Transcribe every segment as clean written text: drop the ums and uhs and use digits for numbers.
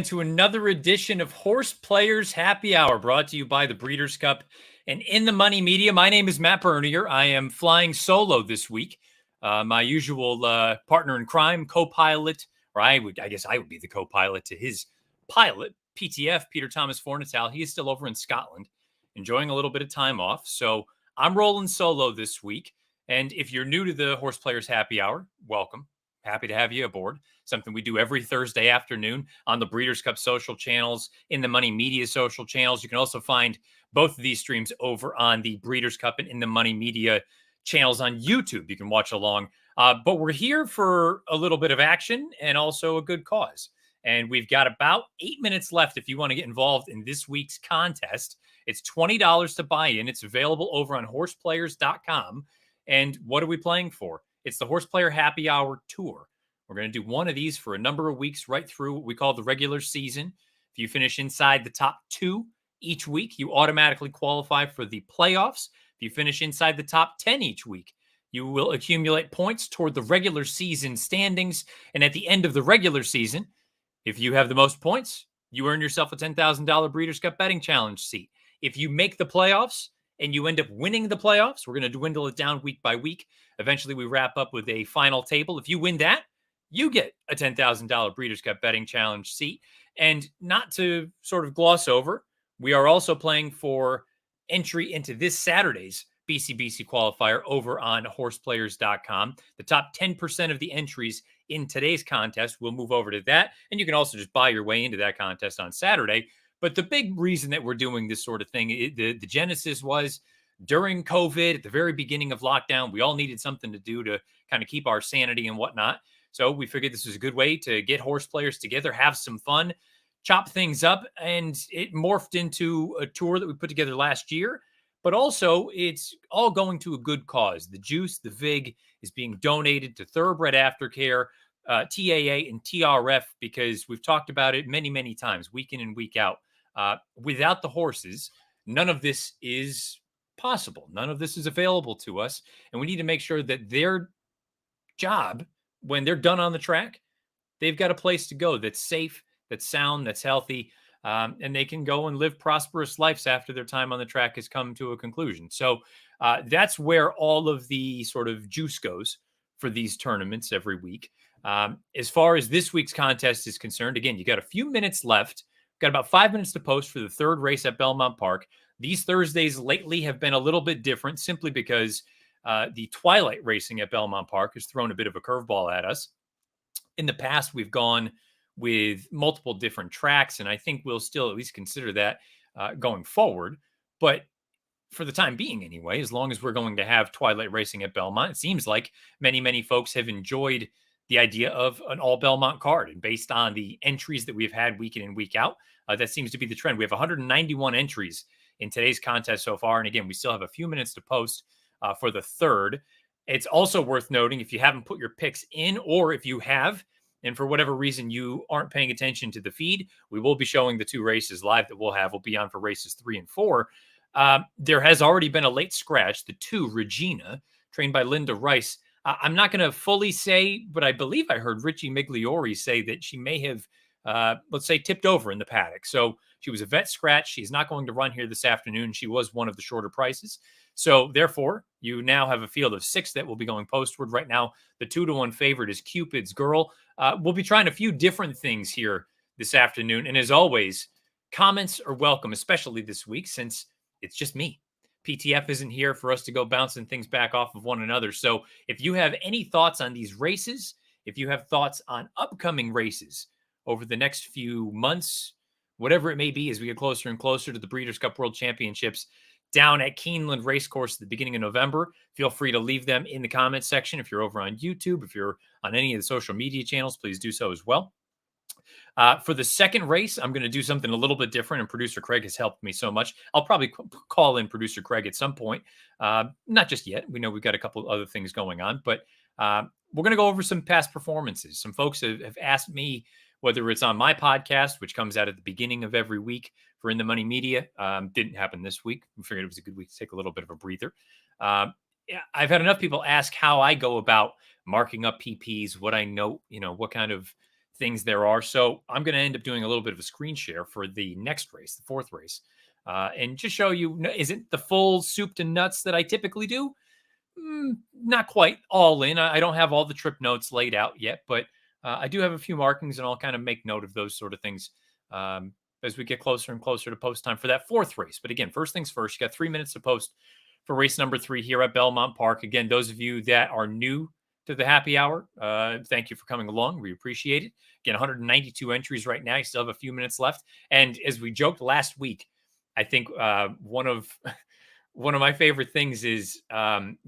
into another edition of Horseplayers Happy Hour, brought to you by the Breeders' Cup and In the Money Media. My name is Matt Bernier. I am flying solo this week. My usual partner in crime, co-pilot, or I guess I would be the co-pilot to his pilot, PTF, Peter Thomas Fornatal. He is still over in Scotland, enjoying a little bit of time off. So I'm rolling solo this week. And if you're new to the Horseplayers Happy Hour, welcome. Happy to have you aboard. Something we do every Thursday afternoon on the Breeders' Cup social channels, in the Money Media social channels. You can also find both of these streams over on the Breeders' Cup and in the Money Media channels on YouTube. You can watch along. But we're here for a little bit of action and also a good cause. And we've got about 8 minutes left if you want to get involved in this week's contest. It's $20 to buy in. It's available over on horseplayers.com. And what are we playing for? It's the Horseplayer Happy Hour Tour. We're going to do one of these for a number of weeks right through what we call the regular season. If you finish inside the top 2 each week, you automatically qualify for the playoffs. If you finish inside the top 10 each week, you will accumulate points toward the regular season standings. And at the end of the regular season, if you have the most points, you earn yourself a $10,000 Breeders' Cup betting challenge seat. If you make the playoffs and you end up winning the playoffs, we're going to dwindle it down week by week. Eventually, we wrap up with a final table. If you win that, you get a $10,000 Breeders' Cup betting challenge seat. And not to sort of gloss over, we are also playing for entry into this Saturday's BCBC qualifier over on horseplayers.com. The top 10% of the entries in today's contest will move over to that. And you can also just buy your way into that contest on Saturday. But the big reason that we're doing this sort of thing, the genesis was during COVID, at the very beginning of lockdown, we all needed something to do to kind of keep our sanity and whatnot. So we figured this was a good way to get horse players together, have some fun, chop things up, and it morphed into a tour that we put together last year. But also, it's all going to a good cause. The juice, the VIG, is being donated to Thoroughbred Aftercare, TAA, and TRF, because we've talked about it many, many times, week in and week out. Without the horses, none of this is possible. None of this is available to us. And we need to make sure that their job, when they're done on the track, they've got a place to go that's safe, that's sound, that's healthy, and they can go and live prosperous lives after their time on the track has come to a conclusion. So that's where all of the sort of juice goes for these tournaments every week. As far as this week's contest is concerned, again, you got a few minutes left. Got about 5 minutes to post for the third race at Belmont Park. These Thursdays lately have been a little bit different simply because the twilight racing at Belmont Park has thrown a bit of a curveball at us. In the past, we've gone with multiple different tracks, and I think we'll still at least consider that going forward. But for the time being anyway, as long as we're going to have twilight racing at Belmont, it seems like many, many folks have enjoyed the idea of an all Belmont card. And based on the entries that we've had week in and week out, that seems to be the trend. We have 191 entries in today's contest so far. And again, we still have a few minutes to post for the third. It's also worth noting, if you haven't put your picks in, or if you have, and for whatever reason you aren't paying attention to the feed, we will be showing the 2 races live that we'll have. We'll be on for races 3 and 4. There has already been a late scratch, the 2, Regina, trained by Linda Rice. I'm not going to fully say, but I believe I heard Richie Migliori say that she may have, let's say, tipped over in the paddock. So she was a vet scratch. She's not going to run here this afternoon. She was one of the shorter prices. So therefore, you now have a field of 6 that will be going postward. Right now, the 2-1 favorite is Cupid's Girl. We'll be trying a few different things here this afternoon. And as always, comments are welcome, especially this week, since it's just me. PTF isn't here for us to go bouncing things back off of one another. So if you have any thoughts on these races, if you have thoughts on upcoming races over the next few months, whatever it may be, as we get closer and closer to the Breeders' Cup World Championships down at Keeneland Racecourse at the beginning of November, feel free to leave them in the comments section. If you're over on YouTube, if you're on any of the social media channels, please do so as well. For the second race, I'm going to do something a little bit different, and producer Craig has helped me so much. I'll probably call in producer Craig at some point. Not just yet. We know we've got a couple other things going on, but we're going to go over some past performances. Some folks have asked me, whether it's on my podcast, which comes out at the beginning of every week for In the Money Media. Didn't happen this week. We figured it was a good week to take a little bit of a breather. I've had enough people ask how I go about marking up PPs, what I note, what kind of things there are. So I'm going to end up doing a little bit of a screen share for the next race, the fourth race, and just show you, isn't the full soup to nuts that I typically do? Not quite all in. I don't have all the trip notes laid out yet, but I do have a few markings, and I'll kind of make note of those sort of things um, as we get closer and closer to post time for that fourth race. But again, first things first, you got 3 minutes to post for race number 3 here at Belmont Park. Again, those of you that are new to the happy hour, thank you for coming along. We appreciate it. Again, 192 entries right now. You still have a few minutes left. And as we joked last week, I think one of one of my favorite things is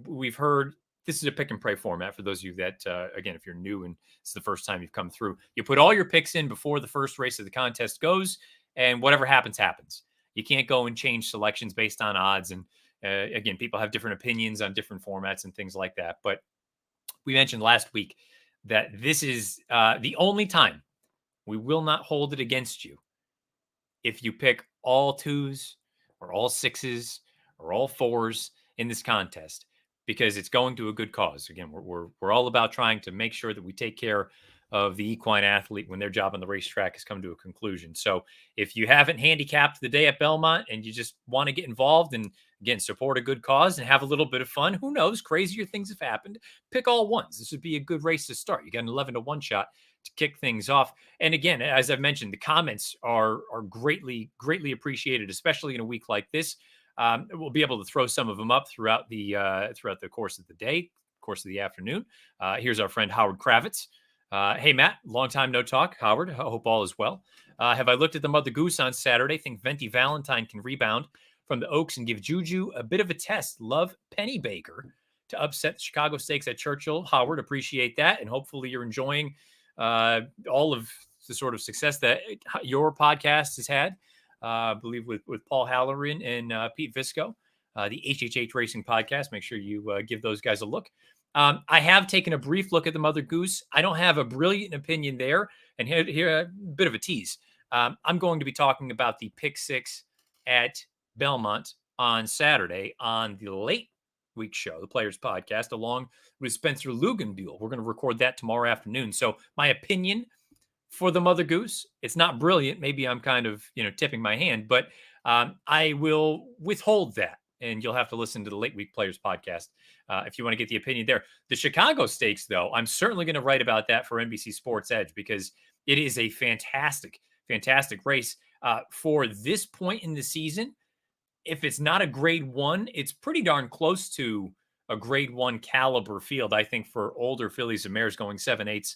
we've heard this is a pick and pray format for those of you that, again, if you're new and it's the first time you've come through, you put all your picks in before the first race of the contest goes, and whatever happens, happens. You can't go and change selections based on odds. And again, people have different opinions on different formats and things like that. But we mentioned last week that this is the only time we will not hold it against you if you pick all 2s or all 6s or all 4s in this contest, because it's going to a good cause. Again, we're all about trying to make sure that we take care of the equine athlete when their job on the racetrack has come to a conclusion. So if you haven't handicapped the day at Belmont and you just want to get involved and, again, support a good cause and have a little bit of fun, who knows, crazier things have happened, pick all 1s. This would be a good race to start. You got an 11-1 shot to kick things off. And again, as I've mentioned, the comments are greatly appreciated, especially in a week like this. We'll be able to throw some of them up throughout the course of the day, course of the afternoon. Here's our friend Howard Kravitz. Hey, Matt, long time no talk. Howard, I hope all is well. Have I looked at the Mother Goose on Saturday? Think Venti Valentine can rebound from the Oaks and give Juju a bit of a test. Love Penny Baker to upset the Chicago Stakes at Churchill. Howard, appreciate that. And hopefully you're enjoying all of the sort of success that your podcast has had. I believe with Paul Halloran and Pete Visco, the HHH Racing Podcast. Make sure you give those guys a look. I have taken a brief look at the Mother Goose. I don't have a brilliant opinion there. And here a bit of a tease. I'm going to be talking about the Pick 6 at Belmont on Saturday on the late week show, the Players Podcast, along with Spencer Luganbuehl. We're going to record that tomorrow afternoon. So my opinion for the Mother Goose, it's not brilliant. Maybe I'm kind of, tipping my hand, but I will withhold that. And you'll have to listen to the Late Week Players Podcast if you want to get the opinion there. The Chicago Stakes, though, I'm certainly going to write about that for NBC Sports Edge because it is a fantastic race. For this point in the season, if it's not a grade 1, it's pretty darn close to a grade 1 caliber field, I think, for older fillies and mares going 7/8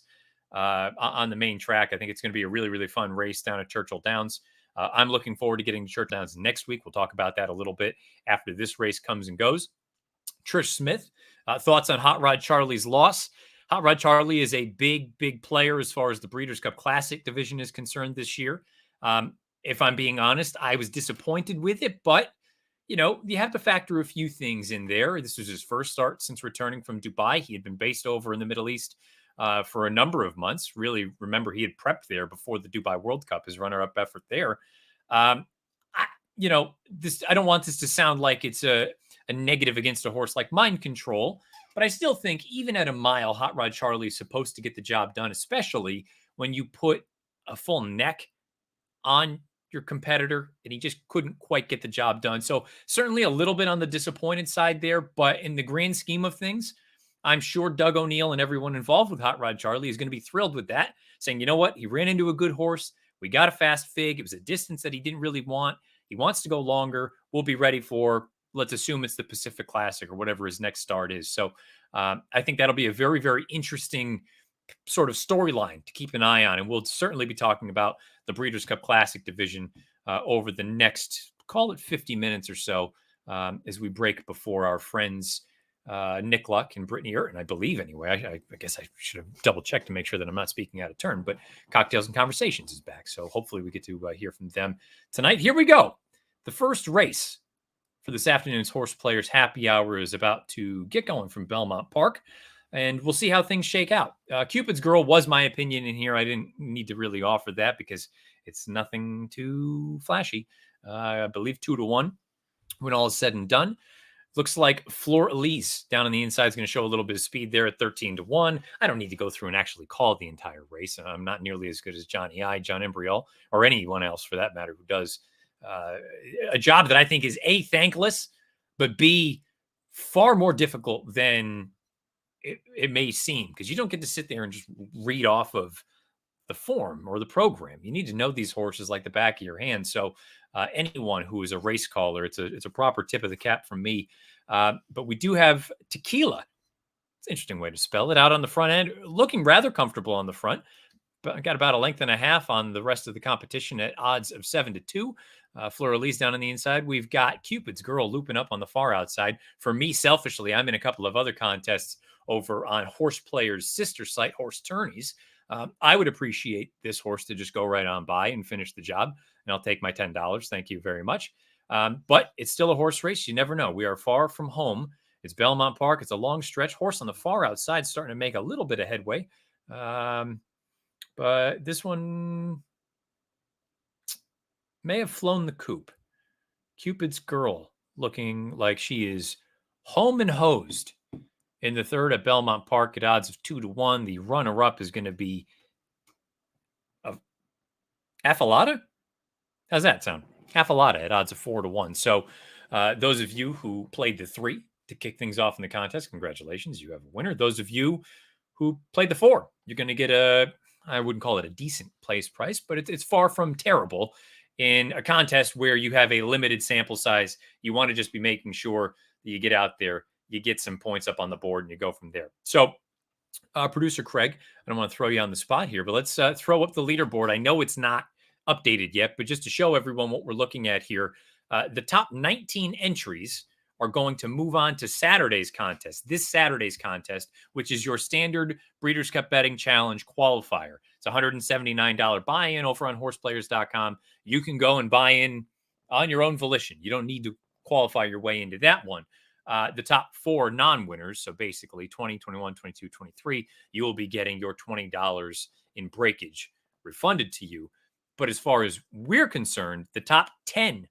on the main track. I think it's going to be a really, really fun race down at Churchill Downs. I'm looking forward to getting to Churchill Downs next week. We'll talk about that a little bit after this race comes and goes. Trish Smith, thoughts on Hot Rod Charlie's loss? Hot Rod Charlie is a big player as far as the Breeders' Cup Classic division is concerned this year. If I'm being honest, I was disappointed with it, but you have to factor a few things in there. This was his first start since returning from Dubai. He had been based over in the Middle East for a number of months. Really, remember, he had prepped there before the Dubai World Cup, his runner-up effort there. I don't want this to sound like it's a negative against a horse like Mind Control, but I still think even at a mile, Hot Rod Charlie is supposed to get the job done, especially when you put a full neck on your competitor, and he just couldn't quite get the job done. So certainly a little bit on the disappointed side there, but in the grand scheme of things, I'm sure Doug O'Neill and everyone involved with Hot Rod Charlie is going to be thrilled with that, saying, you know what, he ran into a good horse. We got a fast fig. It was a distance that he didn't really want. He wants to go longer. We'll be ready for, let's assume it's the Pacific Classic or whatever his next start is. So I think that'll be a very, very interesting sort of storyline to keep an eye on. And we'll certainly be talking about the Breeders' Cup Classic division over the next, call it 50 minutes or so, as we break before our friends Nick Luck and Brittany Urton, I believe anyway. I guess I should have double checked to make sure that I'm not speaking out of turn, but Cocktails and Conversations is back. So hopefully we get to hear from them tonight. Here we go. The first race for this afternoon's Horseplayers Happy Hour is about to get going from Belmont Park, and we'll see how things shake out. Cupid's Girl was my opinion in here. I didn't need to really offer that because it's nothing too flashy. I believe 2-1 when all is said and done. Looks like Fleur Elise down on the inside is going to show a little bit of speed there at 13-1. I don't need to go through and actually call the entire race. I'm not nearly as good as Johnny I, John Embriel, or anyone else for that matter who does a job that I think is A, thankless, but B, far more difficult than it may seem, because you don't get to sit there and just read off of the form or the program. You need to know these horses like the back of your hand. So anyone who is a race caller, it's a proper tip of the cap from me. But we do have Tequila. It's an interesting way to spell it, out on the front end, looking rather comfortable on the front. But I got about a length and a half on the rest of the competition at odds of 7-2. Fleur Elise down on the inside. We've got Cupid's Girl looping up on the far outside. For me, selfishly, I'm in a couple of other contests over on Horseplayers' sister site, Horse Tourneys. I would appreciate this horse to just go right on by and finish the job, and I'll take my $10. Thank you very much. But it's still a horse race. You never know. We are far from home. It's Belmont Park. It's a long stretch. Horse on the far outside starting to make a little bit of headway. But this one may have flown the coop. Cupid's Girl looking like she is home and hosed in the third at Belmont Park at odds of 2-1. The runner-up is going to be Affalata? How's that sound? Affalata at odds of 4-1. So those of you who played the 3 to kick things off in the contest, congratulations, you have a winner. Those of you who played the 4, you're going to get I wouldn't call it a decent place price, but it's far from terrible in a contest where you have a limited sample size. You want to just be making sure that you get out there, you get some points up on the board, and you go from there. So, producer Craig, I don't want to throw you on the spot here, but let's throw up the leaderboard. I know it's not updated yet, but just to show everyone what we're looking at here, the top 19 entries are going to move on to Saturday's contest, this Saturday's contest, which is your standard Breeders' Cup Betting Challenge qualifier. It's a $179 buy-in over on horseplayers.com. You can go and buy in on your own volition. You don't need to qualify your way into that one. The top 4 non-winners, so basically 20, 21, 22, 23, you will be getting your $20 in breakage refunded to you. But as far as we're concerned, the top 10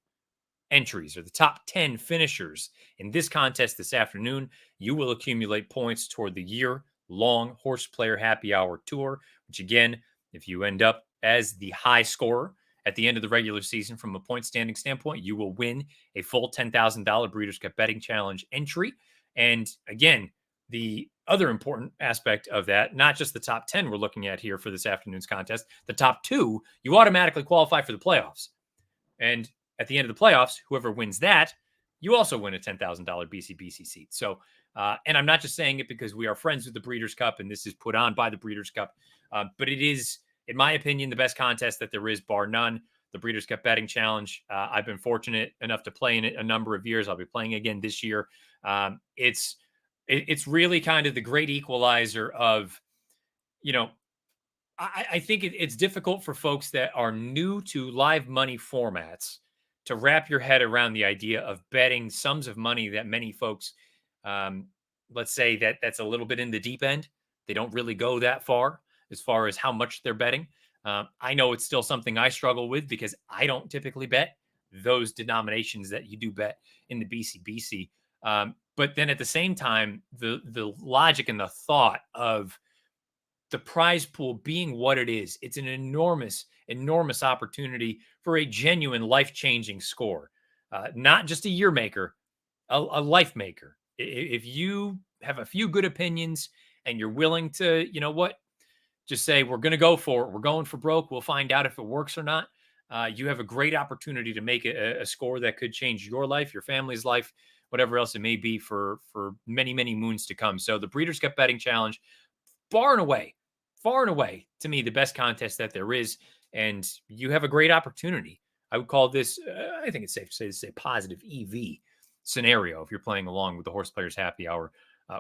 entries or the top 10 finishers in this contest this afternoon, you will accumulate points toward the year-long Horseplayer Happy Hour Tour, which again, if you end up as the high scorer at the end of the regular season from a point standing standpoint, you will win a full $10,000 Breeders' Cup Betting Challenge entry. And again, the other important aspect of that, not just the top 10 we're looking at here for this afternoon's contest, the top 2, you automatically qualify for the playoffs. And at the end of the playoffs, whoever wins that, you also win a $10,000 BCBC seat. So, and I'm not just saying it because we are friends with the Breeders' Cup and this is put on by the Breeders' Cup, but it is, in my opinion, the best contest that there is, bar none. The Breeders' Cup Betting Challenge. I've been fortunate enough to play in it a number of years. I'll be playing again this year. It's really kind of the great equalizer of, you know, I think it's difficult for folks that are new to live money formats to wrap your head around the idea of betting sums of money that many folks, let's say that's a little bit in the deep end. They don't really go that far as how much they're betting. I know it's still something I struggle with because I don't typically bet those denominations that you do bet in the BCBC. But then at the same time, the logic and the thought of the prize pool being what it is, it's an enormous, enormous opportunity for a genuine life-changing score. Not just a year maker, a life maker. If you have a few good opinions and you're willing to, you know what, just say, we're going to go for it. We're going for broke. We'll find out if it works or not. You have a great opportunity to make a score that could change your life, your family's life, whatever else it may be for many, many moons to come. So the Breeders' Cup Betting Challenge, far and away, to me, the best contest that there is. And you have a great opportunity. I would call this, I think it's safe to say, this is a positive EV scenario if you're playing along with the Horseplayers Happy Hour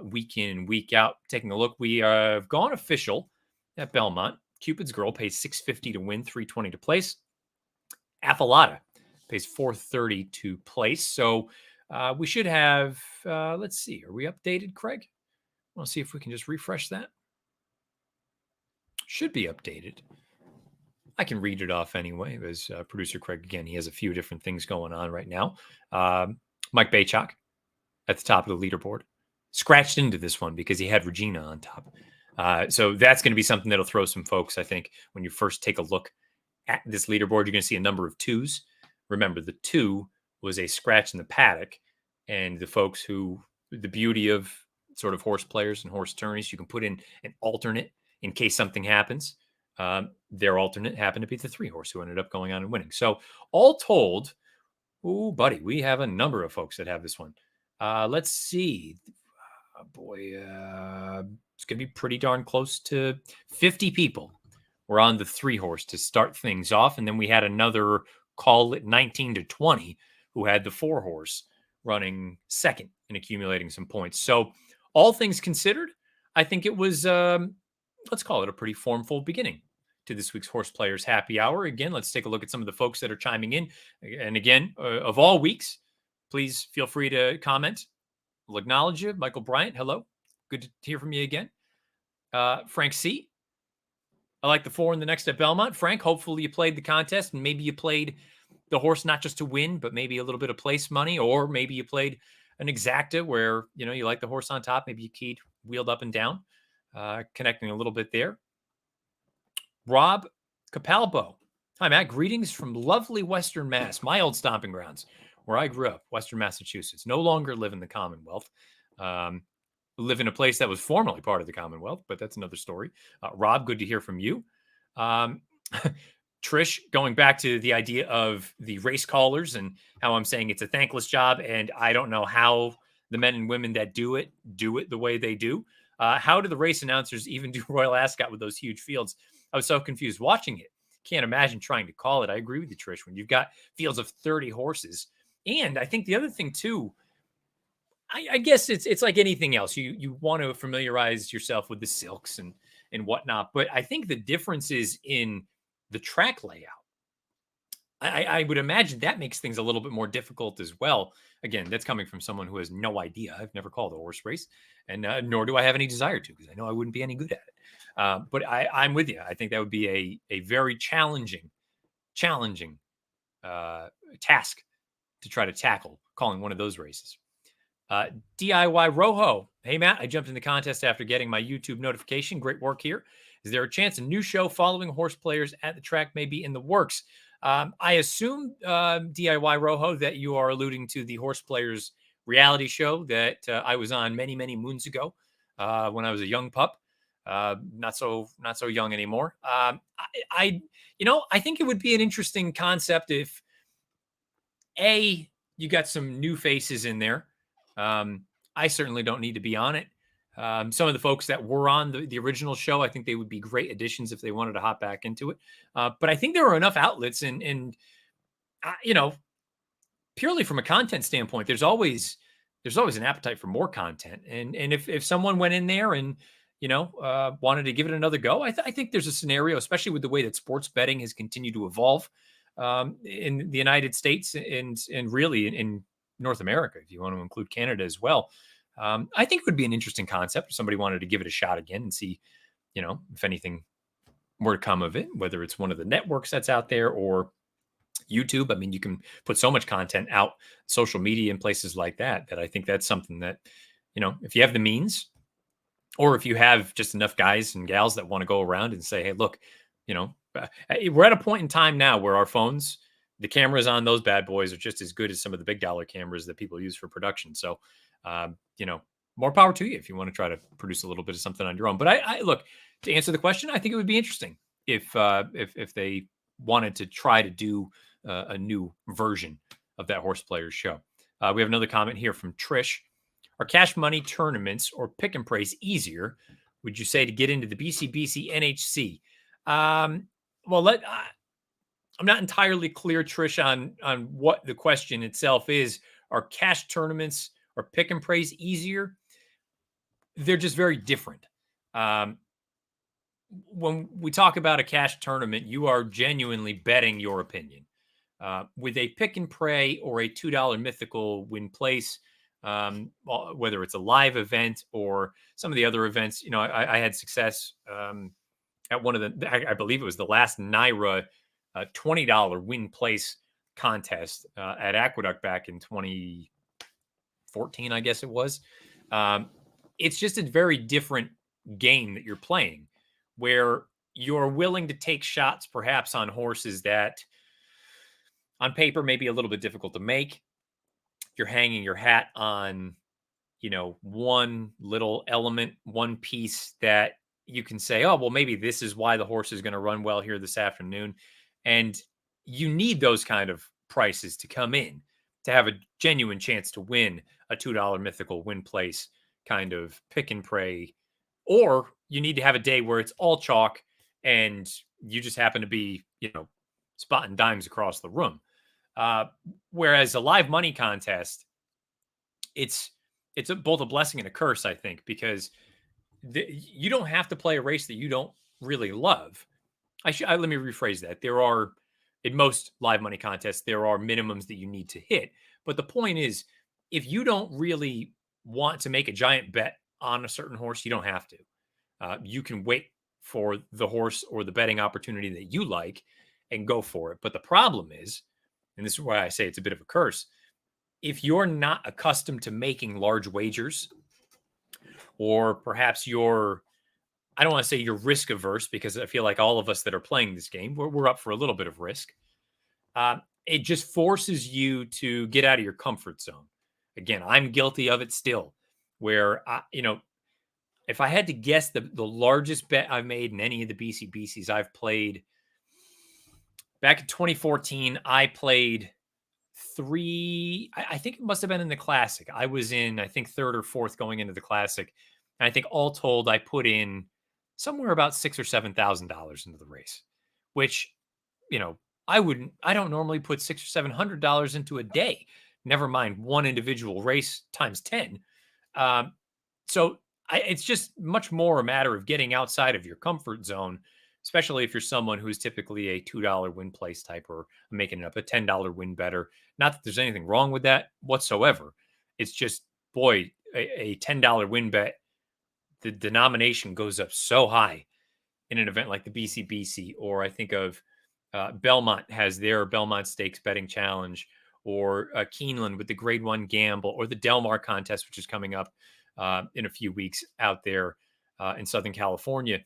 week in, week out. Taking a look, we have gone official at Belmont. Cupid's Girl pays $650 to win, $320 to place. Affalata pays $430 to place. So we should have, let's see, are we updated, Craig? I want to see if we can just refresh that. Should be updated. I can read it off anyway, as producer Craig, again, he has a few different things going on right now. Mike Baychuk at the top of the leaderboard. Scratched into this one because he had Regina on top. So that's going to be something that'll throw some folks, I think, when you first take a look at this leaderboard. You're going to see a number of 2s. Remember, the 2 was a scratch in the paddock. And the folks who, the beauty of sort of horse players and horse tourneys, you can put in an alternate in case something happens. Their alternate happened to be the 3 horse who ended up going on and winning. So all told, ooh, buddy, we have a number of folks that have this one. Let's see. It's going to be pretty darn close to 50 people were on the 3 horse to start things off. And then we had another, call it 19 to 20, who had the 4 horse running second and accumulating some points. So all things considered, I think it was, let's call it a pretty formful beginning to this week's Horseplayers Happy Hour. Again, let's take a look at some of the folks that are chiming in. And again, of all weeks, please feel free to comment. We'll acknowledge you. Michael Bryant, hello. Good to hear from you again. Frank C. I like the 4 in the next at Belmont. Frank, hopefully you played the contest and maybe you played the horse not just to win, but maybe a little bit of place money, or maybe you played an exacta where, you know, you like the horse on top. Maybe you keyed, wheeled up and down, connecting a little bit there. Rob Capalbo. Hi, Matt. Greetings from lovely Western Mass, my old stomping grounds, where I grew up, Western Massachusetts. No longer live in the Commonwealth. Live in a place that was formerly part of the Commonwealth, but that's another story. Rob, good to hear from you. Trish, going back to the idea of the race callers and how I'm saying it's a thankless job, and I don't know how the men and women that do it the way they do. How do the race announcers even do Royal Ascot with those huge fields? I was so confused watching it. Can't imagine trying to call it. I agree with you, Trish, when you've got fields of 30 horses. And I think the other thing too, I guess it's like anything else. You want to familiarize yourself with the silks and whatnot. But I think the difference is in the track layout. I would imagine that makes things a little bit more difficult as well. Again, that's coming from someone who has no idea. I've never called a horse race, and nor do I have any desire to, because I know I wouldn't be any good at it. But I'm with you. I think that would be a very challenging task to try to tackle calling one of those races. DIY Rojo. Hey, Matt, I jumped in the contest after getting my YouTube notification. Great work here. Is there a chance a new show following horse players at the track may be in the works? I assume, DIY Rojo, that you are alluding to the Horseplayers reality show that I was on many, many moons ago when I was a young pup. Not so young anymore. I think it would be an interesting concept if you got some new faces in there. I certainly don't need to be on it. Some of the folks that were on the original show, I think they would be great additions if they wanted to hop back into it. But I think there are enough outlets and purely from a content standpoint, there's always an appetite for more content. And if someone went in there and, wanted to give it another go, I think there's a scenario, especially with the way that sports betting has continued to evolve in the United States and really in North America, if you want to include Canada as well. I think it would be an interesting concept if somebody wanted to give it a shot again and see, if anything were to come of it, whether it's one of the networks that's out there or YouTube. I mean, you can put so much content out, social media and places like that I think that's something that, if you have the means, or if you have just enough guys and gals that want to go around and say, hey, look, we're at a point in time now where our phones, the cameras on those bad boys are just as good as some of the big dollar cameras that people use for production. So, more power to you if you want to try to produce a little bit of something on your own. But I look, to answer the question, I think it would be interesting if they wanted to try to do a new version of that Horseplayers show. We have another comment here from Trish. Are cash money tournaments or pick and praise easier, would you say, to get into the BCBC NHC? I'm not entirely clear, Trish, on what the question itself is. Are cash tournaments or pick and praise easier? They're just very different. When we talk about a cash tournament, you are genuinely betting your opinion. With a pick and pray or a $2 mythical win place, whether it's a live event or some of the other events, I had success at one of the, I believe it was the last NYRA $20 win place contest at Aqueduct back in 2014 14, I guess it was. It's just a very different game that you're playing where you're willing to take shots perhaps on horses that on paper may be a little bit difficult to make. You're hanging your hat on, one little element, one piece that you can say, oh, well, maybe this is why the horse is going to run well here this afternoon. And you need those kind of prices to come in to have a genuine chance to win a $2 mythical win place kind of pick and pray. Or you need to have a day where it's all chalk and you just happen to be, spotting dimes across the room. Whereas a live money contest, it's both a blessing and a curse, I think, because you don't have to play a race that you don't really love. Let me rephrase that. There are, in most live money contests, there are minimums that you need to hit. But the point is, if you don't really want to make a giant bet on a certain horse, you don't have to. You can wait for the horse or the betting opportunity that you like and go for it. But the problem is, and this is why I say it's a bit of a curse, if you're not accustomed to making large wagers, or perhaps I don't want to say you're risk averse, because I feel like all of us that are playing this game, we're up for a little bit of risk. It just forces you to get out of your comfort zone. Again, I'm guilty of it still, where, if I had to guess the largest bet I've made in any of the BCBCs I've played, back in 2014, I played I think it must have been in the Classic. I was in, I think, third or fourth going into the Classic. And I think all told, I put in somewhere about $6,000 or $7,000 into the race, which, I don't normally put $600 or $700 into a day, never mind one individual race times 10. It's just much more a matter of getting outside of your comfort zone, especially if you're someone who's typically a $2 win place type or making it up a $10 win better. Not that there's anything wrong with that whatsoever. It's just, boy, a $10 win bet, the denomination goes up so high in an event like the BCBC, or I think of Belmont has their Belmont Stakes betting challenge, or Keeneland with the Grade 1 Gamble, or the Del Mar contest, which is coming up in a few weeks out there in Southern California.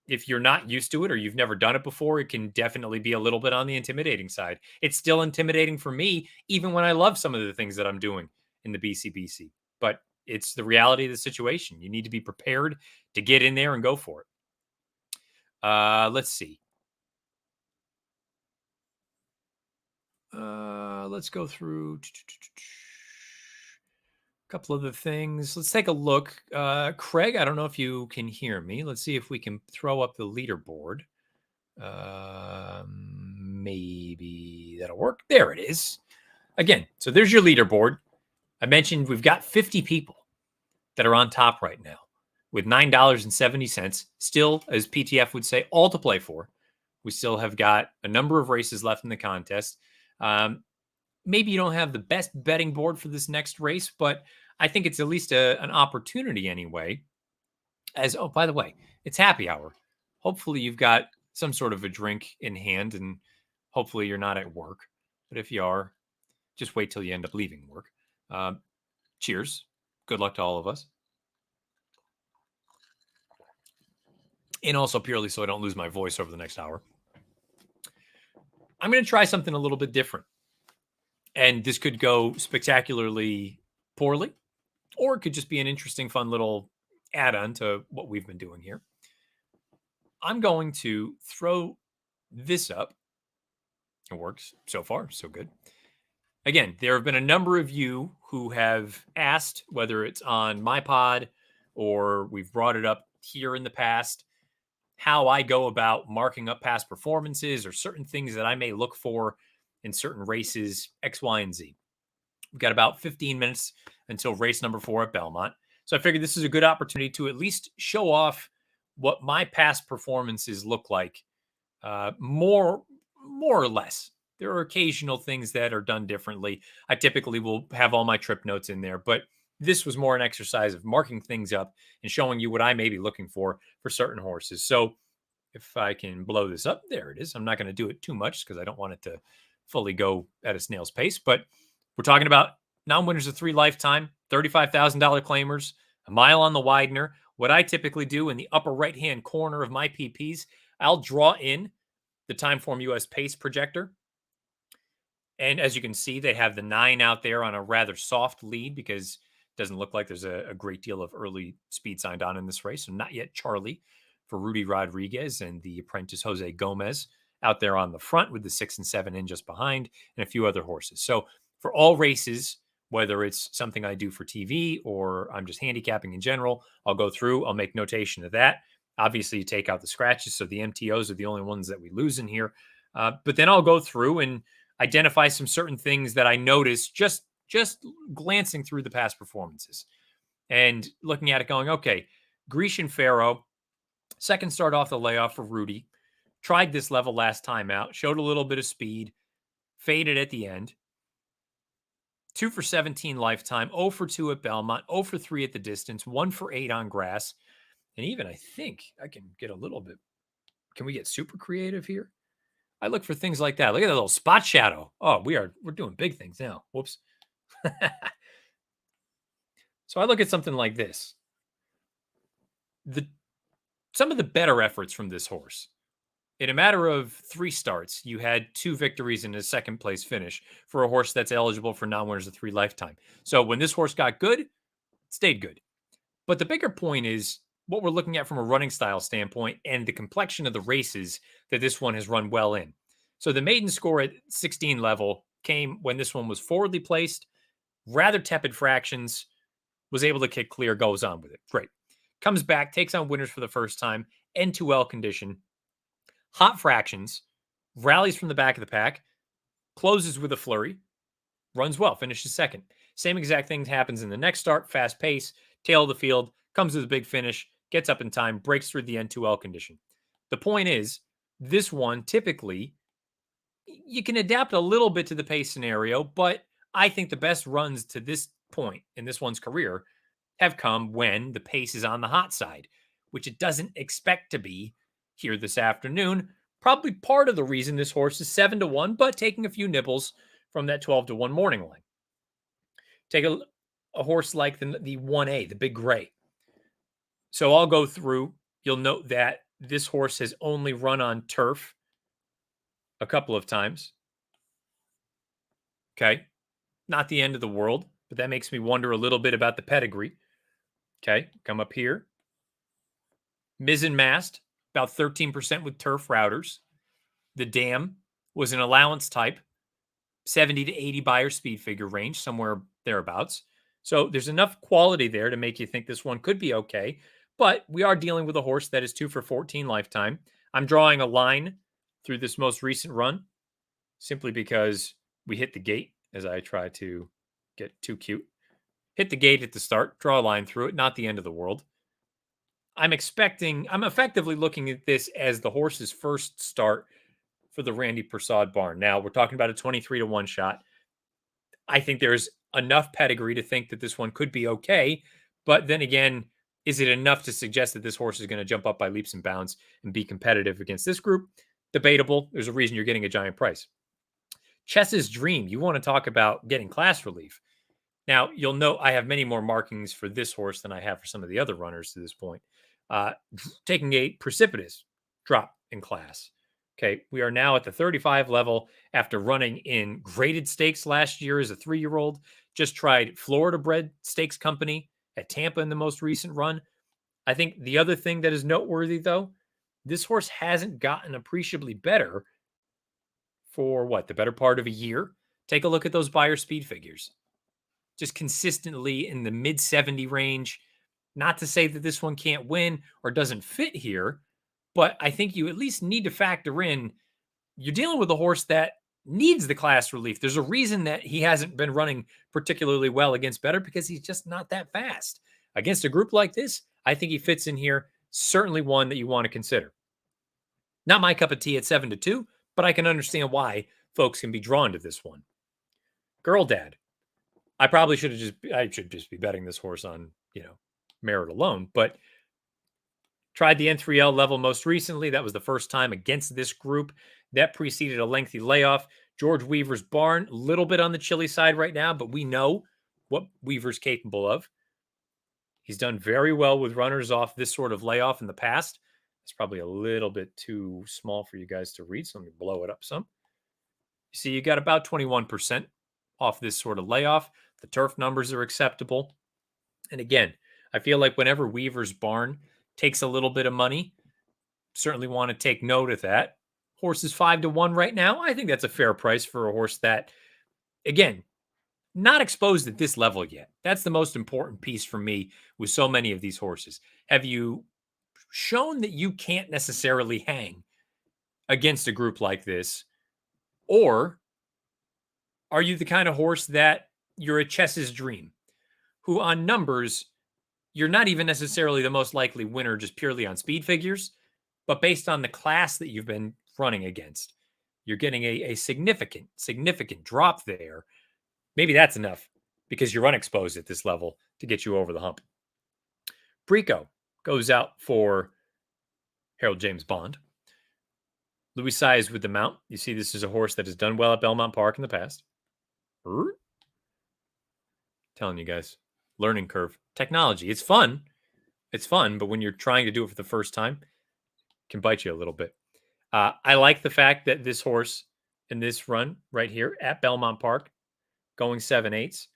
If you're not used to it or you've never done it before, it can definitely be a little bit on the intimidating side. It's still intimidating for me, even when I love some of the things that I'm doing in the BCBC. But it's the reality of the situation. You need to be prepared to get in there and go for it. Let's see. Let's go through a couple of the things. Let's take a look. Craig, I don't know if you can hear me. Let's see if we can throw up the leaderboard. Maybe that'll work. There it is. Again, so there's your leaderboard. I mentioned we've got 50 people that are on top right now with $9.70. Still, as PTF would say, all to play for. We still have got a number of races left in the contest. Maybe you don't have the best betting board for this next race, but I think it's at least an opportunity anyway. Oh, by the way, it's happy hour. Hopefully you've got some sort of a drink in hand, and hopefully you're not at work. But if you are, just wait till you end up leaving work. Cheers. Good luck to all of us. And also purely so I don't lose my voice over the next hour, I'm going to try something a little bit different. And this could go spectacularly poorly, or it could just be an interesting, fun little add-on to what we've been doing here. I'm going to throw this up. It works so far, so good. Again, there have been a number of you who have asked, whether it's on my pod or we've brought it up here in the past, how I go about marking up past performances or certain things that I may look for in certain races, X, Y, and Z. We've got about 15 minutes until race number 4 at Belmont. So I figured this is a good opportunity to at least show off what my past performances look like, more or less. There are occasional things that are done differently. I typically will have all my trip notes in there, but this was more an exercise of marking things up and showing you what I may be looking for certain horses. So if I can blow this up, there it is. I'm not going to do it too much because I don't want it to fully go at a snail's pace, but we're talking about non-winners of 3 lifetime, $35,000 claimers, a mile on the Widener. What I typically do in the upper right-hand corner of my PPs, I'll draw in the Timeform US pace projector. And as you can see, they have the 9 out there on a rather soft lead because it doesn't look like there's a great deal of early speed signed on in this race. So not yet Charlie for Rudy Rodriguez and the apprentice Jose Gomez out there on the front with the 6 and 7 in just behind and a few other horses. So for all races, whether it's something I do for TV or I'm just handicapping in general, I'll go through, I'll make notation of that. Obviously, you take out the scratches, so the MTOs are the only ones that we lose in here. But then I'll go through and identify some certain things that I notice just glancing through the past performances and looking at it going, okay, Grecian Pharaoh, second start off the layoff for Rudy, tried this level last time out, showed a little bit of speed, faded at the end. 2 for 17 lifetime, 0 for 2 at Belmont, 0 for 3 at the distance, 1 for 8 on grass. And even I think I can get a little bit. Can we get super creative here? I look for things like that. Look at that little spot shadow. Oh, we're doing big things now. Whoops. So I look at something like this. Some of the better efforts from this horse. In a matter of 3 starts, you had 2 victories and a second place finish for a horse that's eligible for non-winners of 3 lifetime. So when this horse got good, it stayed good. But the bigger point is what we're looking at from a running style standpoint and the complexion of the races that this one has run well in. So the maiden score at 16 level came when this one was forwardly placed, rather tepid fractions, was able to kick clear, goes on with it. Great. Comes back, takes on winners for the first time, N2L condition, hot fractions, rallies from the back of the pack, closes with a flurry, runs well, finishes second. Same exact thing happens in the next start, fast pace, tail of the field, comes with a big finish, gets up in time, breaks through the N2L condition. The point is, this one typically, you can adapt a little bit to the pace scenario, but I think the best runs to this point in this one's career have come when the pace is on the hot side, which it doesn't expect to be here this afternoon. Probably part of the reason this horse is 7-1, but taking a few nibbles from that 12-1 morning line. Take a horse like the 1A, the Big Gray. So I'll go through. You'll note that this horse has only run on turf a couple of times. Okay. Not the end of the world, but that makes me wonder a little bit about the pedigree. Okay. Come up here. Mizzen mast, about 13% with turf routers. The dam was an allowance type, 70 to 80 buyer speed figure range, somewhere thereabouts. So there's enough quality there to make you think this one could be okay. But we are dealing with a horse that is 2 for 14 lifetime. I'm drawing a line through this most recent run simply because we hit the gate as I try to get too cute. Hit the gate at the start, draw a line through it, not the end of the world. I'm effectively looking at this as the horse's first start for the Randy Persaud barn. Now, we're talking about a 23-1 shot. I think there's enough pedigree to think that this one could be okay. But then again, is it enough to suggest that this horse is going to jump up by leaps and bounds and be competitive against this group? Debatable. There's a reason you're getting a giant price. Chess's Dream. You want to talk about getting class relief. Now, you'll note I have many more markings for this horse than I have for some of the other runners to this point. Taking a precipitous drop in class. Okay, we are now at the 35 level after running in graded stakes last year as a 3-year-old. Just tried Florida bred stakes company at Tampa in the most recent run. I think the other thing that is noteworthy, though, this horse hasn't gotten appreciably better for the better part of a year. Take a look at those buyer speed figures. Just consistently in the mid 70 range. Not to say that this one can't win or doesn't fit here, but I think you at least need to factor in you're dealing with a horse that needs the class relief. There's a reason that he hasn't been running particularly well against better because he's just not that fast. Against a group like this, I think he fits in here. Certainly one that you want to consider. Not my cup of tea at 7-2, but I can understand why folks can be drawn to this one. Girl Dad. I should just be betting this horse on, merit alone, but tried the N3L level most recently. That was the first time against this group. That preceded a lengthy layoff. George Weaver's barn, a little bit on the chilly side right now, but we know what Weaver's capable of. He's done very well with runners off this sort of layoff in the past. It's probably a little bit too small for you guys to read, so let me blow it up some. You see, you got about 21% off this sort of layoff. The turf numbers are acceptable. And again, I feel like whenever Weaver's barn takes a little bit of money, certainly want to take note of that. Horse is 5-1 right now. I think that's a fair price for a horse that, again, not exposed at this level yet. That's the most important piece for me with so many of these horses. Have you shown that you can't necessarily hang against a group like this? Or are you the kind of horse that you're a chess's dream, who on numbers, you're not even necessarily the most likely winner just purely on speed figures, but based on the class that you've been running against, you're getting a significant drop there. Maybe that's enough because you're unexposed at this level to get you over the hump. Brico goes out for Harold James Bond. Louis Size with the mount. You see, this is a horse that has done well at Belmont Park in the past. Telling you guys, learning curve. Technology. It's fun. It's fun, but when you're trying to do it for the first time, it can bite you a little bit. I like the fact that this horse in this run right here at Belmont Park, going 7/8,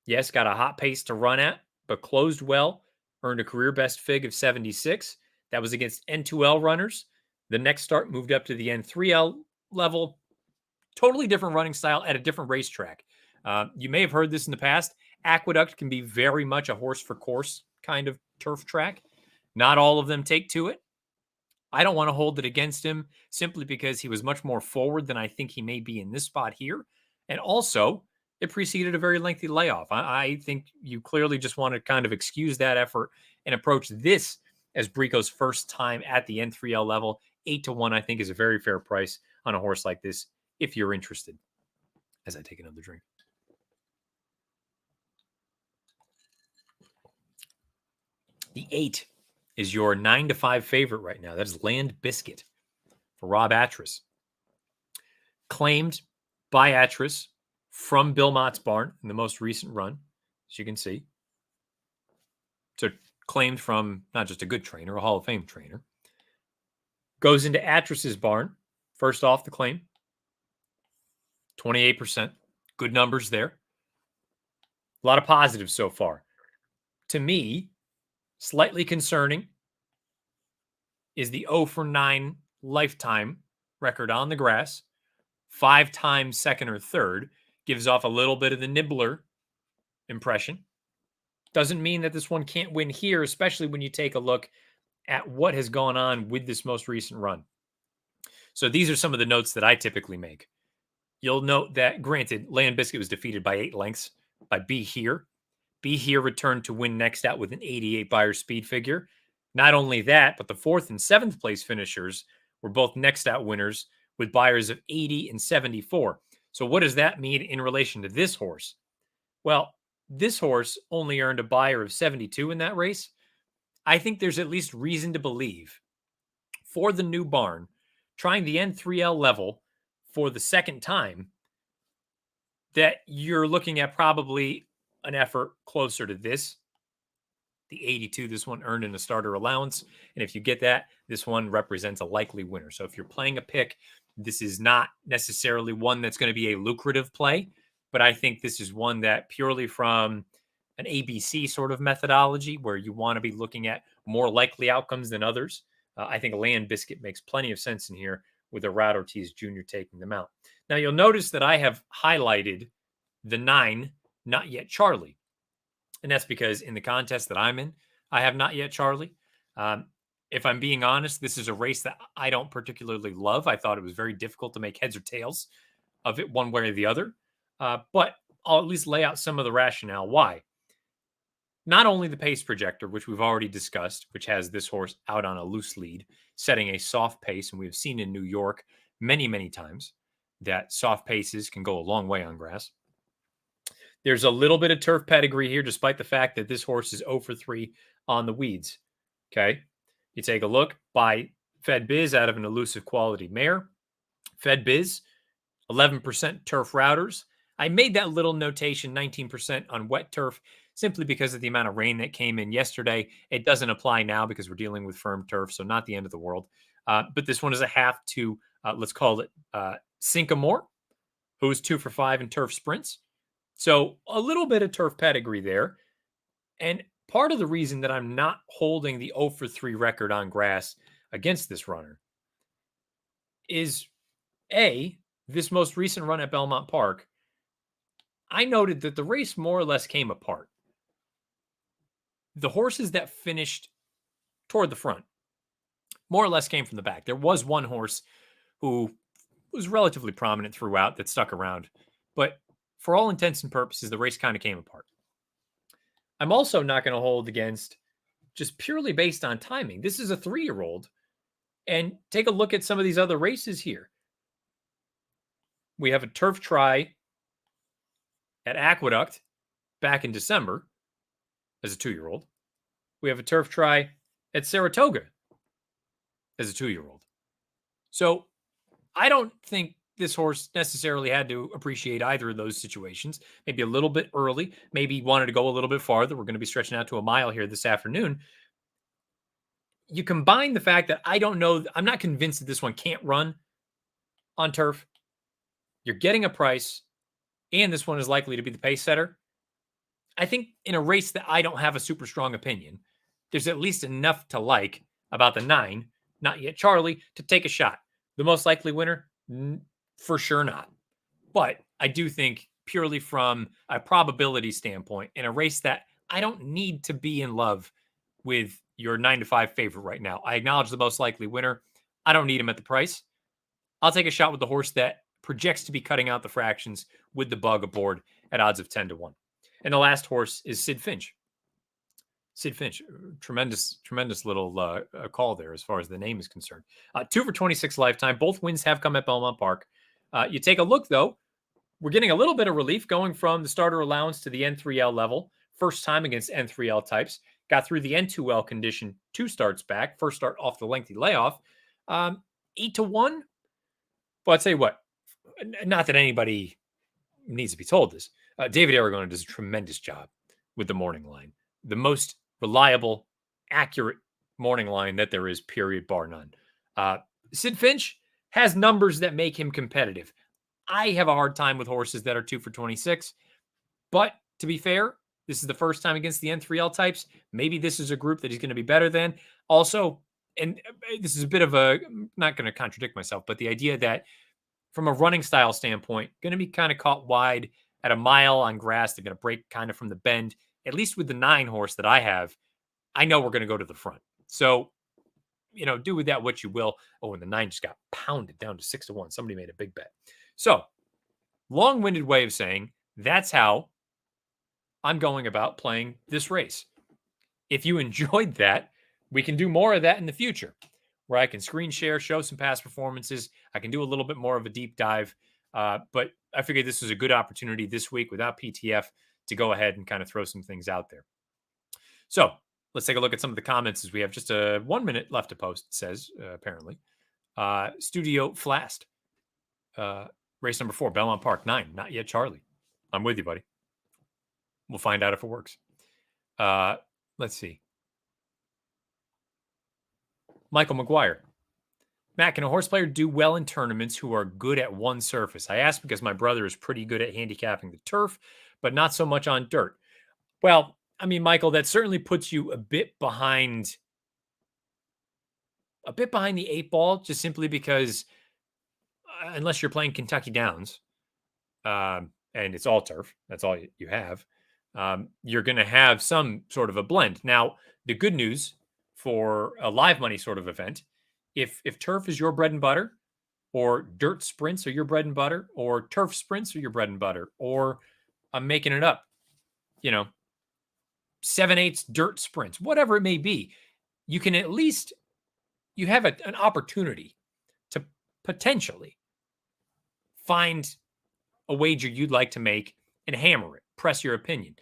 yes, got a hot pace to run at, but closed well, earned a career best fig of 76. That was against N2L runners. The next start moved up to the N3L level. Totally different running style at a different racetrack. You may have heard this in the past. Aqueduct can be very much a horse for course kind of turf track. Not all of them take to it. I don't want to hold it against him simply because he was much more forward than I think he may be in this spot here. And also, it preceded a very lengthy layoff. I think you clearly just want to kind of excuse that effort and approach this as Brico's first time at the N3L level. 8-1, I think, is a very fair price on a horse like this if you're interested. As I take another drink. The 8 is your 9-5 favorite right now. That is Land Biscuit for Rob Atras. Claimed by Atras from Belmont's barn in the most recent run, as you can see. So claimed from not just a good trainer, a Hall of Fame trainer. Goes into Atras's barn. First off the claim. 28%. Good numbers there. A lot of positives so far. To me, slightly concerning is the 0-for-9 lifetime record on the grass. 5 times second or third. Gives off a little bit of the nibbler impression. Doesn't mean that this one can't win here, especially when you take a look at what has gone on with this most recent run. So these are some of the notes that I typically make. You'll note that, granted, Land Biscuit was defeated by 8 lengths by Be Here. Be Here returned to win next out with an 88 Beyer speed figure. Not only that, but the 4th and 7th place finishers were both next out winners with Beyers of 80 and 74. So what does that mean in relation to this horse? Well, this horse only earned a Beyer of 72 in that race. I think there's at least reason to believe for the new barn, trying the N3L level for the second time, that you're looking at probably an effort closer to this. The 82, this one earned in a starter allowance. And if you get that, this one represents a likely winner. So if you're playing a pick, this is not necessarily one that's going to be a lucrative play, but I think this is one that purely from an ABC sort of methodology where you want to be looking at more likely outcomes than others. I think Land Biscuit makes plenty of sense in here with a Rad Ortiz Jr. taking them out. Now you'll notice that I have highlighted the 9, Not Yet Charlie. And that's because in the contest that I'm in, I have Not Yet Charlie. If I'm being honest, this is a race that I don't particularly love. I thought it was very difficult to make heads or tails of it one way or the other. But I'll at least lay out some of the rationale why. Not only the pace projector, which we've already discussed, which has this horse out on a loose lead, setting a soft pace. And we've seen in New York many, many times that soft paces can go a long way on grass. There's a little bit of turf pedigree here, despite the fact that this horse is 0-for-3 on the weeds. Okay. You take a look by Fed Biz out of an elusive quality mare. Fed Biz, 11% turf routers. I made that little notation 19% on wet turf simply because of the amount of rain that came in yesterday. It doesn't apply now because we're dealing with firm turf, so not the end of the world. But this one is a half to, let's call it Sycamore, who was 2 for 5 in turf sprints. So a little bit of turf pedigree there. And part of the reason that I'm not holding the 0 for 3 record on grass against this runner is this most recent run at Belmont Park. I noted that the race more or less came apart. The horses that finished toward the front more or less came from the back. There was one horse who was relatively prominent throughout that stuck around, but for all intents and purposes, the race kind of came apart. I'm also not going to hold against just purely based on timing. This is a 3-year-old, and take a look at some of these other races here. We have a turf try at Aqueduct back in December as a 2-year-old. We have a turf try at Saratoga as a 2-year-old. So I don't think this horse necessarily had to appreciate either of those situations. Maybe a little bit early, maybe wanted to go a little bit farther. We're going to be stretching out to a mile here this afternoon. You combine the fact that I don't know, I'm not convinced that this one can't run on turf. You're getting a price, and this one is likely to be the pace setter. I think in a race that I don't have a super strong opinion, there's at least enough to like about the 9, Not Yet Charlie, to take a shot. The most likely winner? For sure not. But I do think purely from a probability standpoint, in a race that I don't need to be in love with your 9 to 5 favorite right now. I acknowledge the most likely winner. I don't need him at the price. I'll take a shot with the horse that projects to be cutting out the fractions with the bug aboard at odds of 10 to 1. And the last horse is Sid Finch. Sid Finch, tremendous little call there as far as the name is concerned. 2 for 26 lifetime. Both wins have come at Belmont Park. You take a look, though, we're getting a little bit of relief going from the starter allowance to the N3L level. First time against N3L types. Got through the N2L condition 2 starts back. First start off the lengthy layoff. 8 to 1. Well, I'd say what? Not that anybody needs to be told this. David Aragona does a tremendous job with the morning line. The most reliable, accurate morning line that there is, period, bar none. Sid Finch has numbers that make him competitive. I have a hard time with horses that are 2 for 26. But to be fair, this is the first time against the N3L types. Maybe this is a group that he's going to be better than. Also, and this is a bit of a, I'm not going to contradict myself, but the idea that from a running style standpoint, going to be kind of caught wide at a mile on grass. They're going to break kind of from the bend. At least with the 9 horse that I have, I know we're going to go to the front. So, do with that what you will. Oh, and the 9 just got pounded down to 6 to 1. Somebody made a big bet. So, long-winded way of saying that's how I'm going about playing this race. If you enjoyed that, we can do more of that in the future, where I can screen share, show some past performances. I can do a little bit more of a deep dive. But I figured this was a good opportunity this week without PTF to go ahead and kind of throw some things out there. So let's take a look at some of the comments as we have just 1 minute left to post, it says, apparently. Studio Flast. Race number 4, Belmont Park, 9, Not Yet Charlie. I'm with you, buddy. We'll find out if it works. Let's see. Michael McGuire. Matt, can a horse player do well in tournaments who are good at one surface? I ask because my brother is pretty good at handicapping the turf, but not so much on dirt. Well, I mean, Michael, that certainly puts you a bit behind the 8 ball, just simply because unless you're playing Kentucky Downs, and it's all turf, that's all you have, you're going to have some sort of a blend. Now, the good news for a live money sort of event, if turf is your bread and butter, or dirt sprints are your bread and butter, or turf sprints are your bread and butter, or I'm making it up, 7/8 dirt sprints, whatever it may be, you can at least, you have an opportunity to potentially find a wager you'd like to make and hammer it, press your opinion.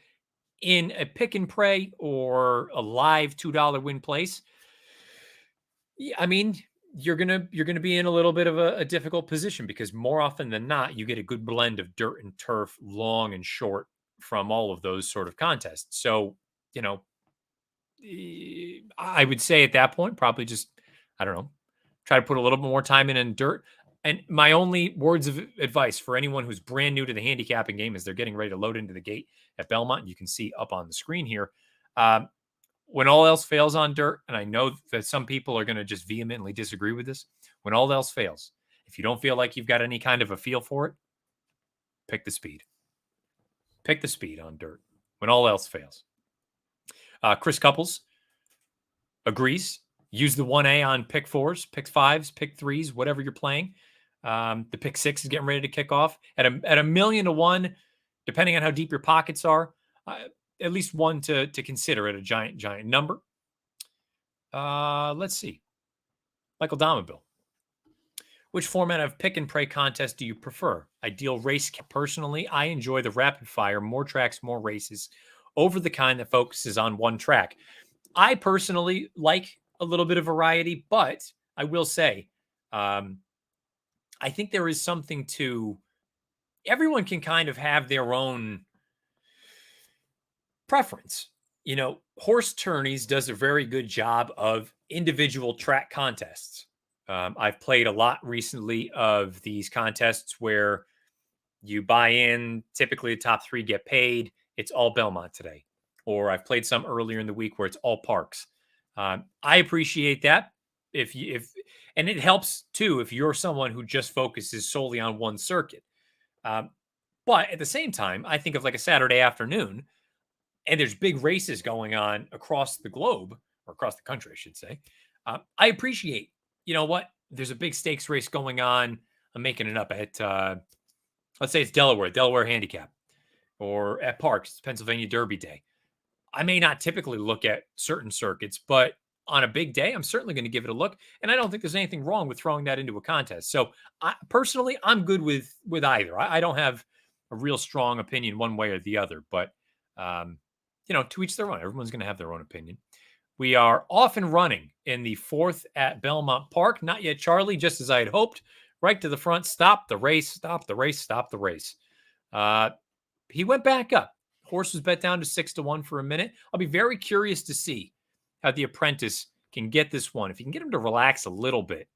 In a pick and pray or a live $2 win place, I mean, you're gonna be in a little bit of a difficult position because more often than not, you get a good blend of dirt and turf, long and short, from all of those sort of contests. So, you know, I would say at that point, probably just, I don't know, try to put a little bit more time in dirt. And my only words of advice for anyone who's brand new to the handicapping game as they're getting ready to load into the gate at Belmont, you can see up on the screen here. Um, when all else fails on dirt, and I know that some people are going to just vehemently disagree with this, when all else fails, if you don't feel like you've got any kind of a feel for it, pick the speed. Pick the speed on dirt when all else fails. Chris Couples agrees. Use the 1A on pick 4s, pick 5s, pick 3s, whatever you're playing. The pick 6 is getting ready to kick off at a million to 1, depending on how deep your pockets are. At least one to consider at a giant number. Let's see. Michael Domabill. Which format of pick and pray contest do you prefer? Ideal race. Personally, I enjoy the rapid fire, more tracks, more races, over the kind that focuses on one track. I personally like a little bit of variety, but I will say, I think there is something to everyone can kind of have their own preference. You know, Horse Tourneys does a very good job of individual track contests. I've played a lot recently of these contests where you buy in, typically the top 3 get paid. It's all Belmont today. Or I've played some earlier in the week where it's all parks. I appreciate that. And it helps too if you're someone who just focuses solely on one circuit. But at the same time, I think of like a Saturday afternoon, and there's big races going on across the globe, or across the country, I should say. I appreciate, you know what? There's a big stakes race going on. I'm making it up at, let's say it's Delaware Handicap, or at Parks, Pennsylvania Derby Day. I may not typically look at certain circuits, but on a big day, I'm certainly going to give it a look. And I don't think there's anything wrong with throwing that into a contest. So personally, I'm good with either. I don't have a real strong opinion one way or the other, but you know, to each their own. Everyone's going to have their own opinion. We are off and running in the 4th at Belmont Park. Not yet, Charlie, just as I had hoped. Right to the front. Stop the race. Stop the race. Stop the race. He went back up. Horse was bet down to 6 to 1 for a minute. I'll be very curious to see how the apprentice can get this one. If you can get him to relax a little bit,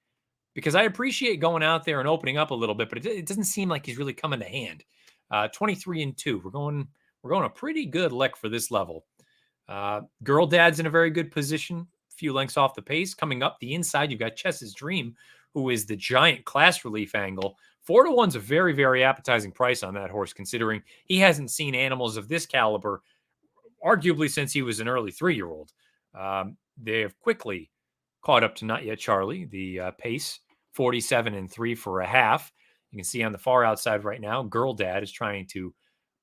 because I appreciate going out there and opening up a little bit, but it doesn't seem like he's really coming to hand. 23-2. We're going a pretty good lick for this level. Girl Dad's in a very good position, a few lengths off the pace. Coming up the inside, you've got Chess's Dream, who is the giant class relief angle. 4 to 1's a very, very appetizing price on that horse, considering he hasn't seen animals of this caliber, arguably since he was an early 3-year-old. They have quickly caught up to Not Yet Charlie, the pace, 47-3 for a half. You can see on the far outside right now, Girl Dad is trying to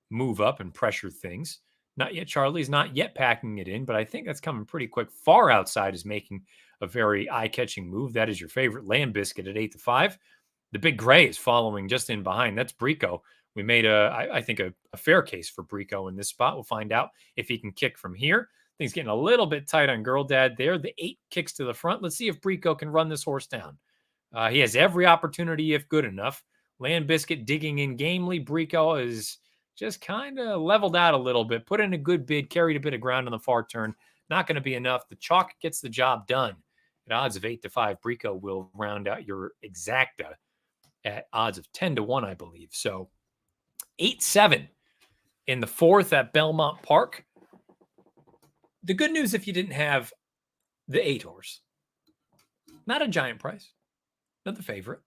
move up and pressure things. Not Yet Charlie is not yet packing it in, but I think that's coming pretty quick. Far outside is making a very eye-catching move. That is your favorite Land Biscuit at 8 to 5. The Big Gray is following just in behind. That's Brico. We made I think a fair case for Brico in this spot. We'll find out if he can kick from here. Things getting a little bit tight on Girl Dad there. The 8 kicks to the front. Let's see if Brico can run this horse down. He has every opportunity if good enough. Land Biscuit digging in gamely. Brico is just kind of leveled out a little bit. Put in a good bid. Carried a bit of ground on the far turn. Not going to be enough. The chalk gets the job done. At odds of 8 to 5, Brico will round out your exacta at odds of 10 to 1, I believe. So 8-7 in the 4th at Belmont Park. The good news, if you didn't have the 8 horse, not a giant price, another favorite,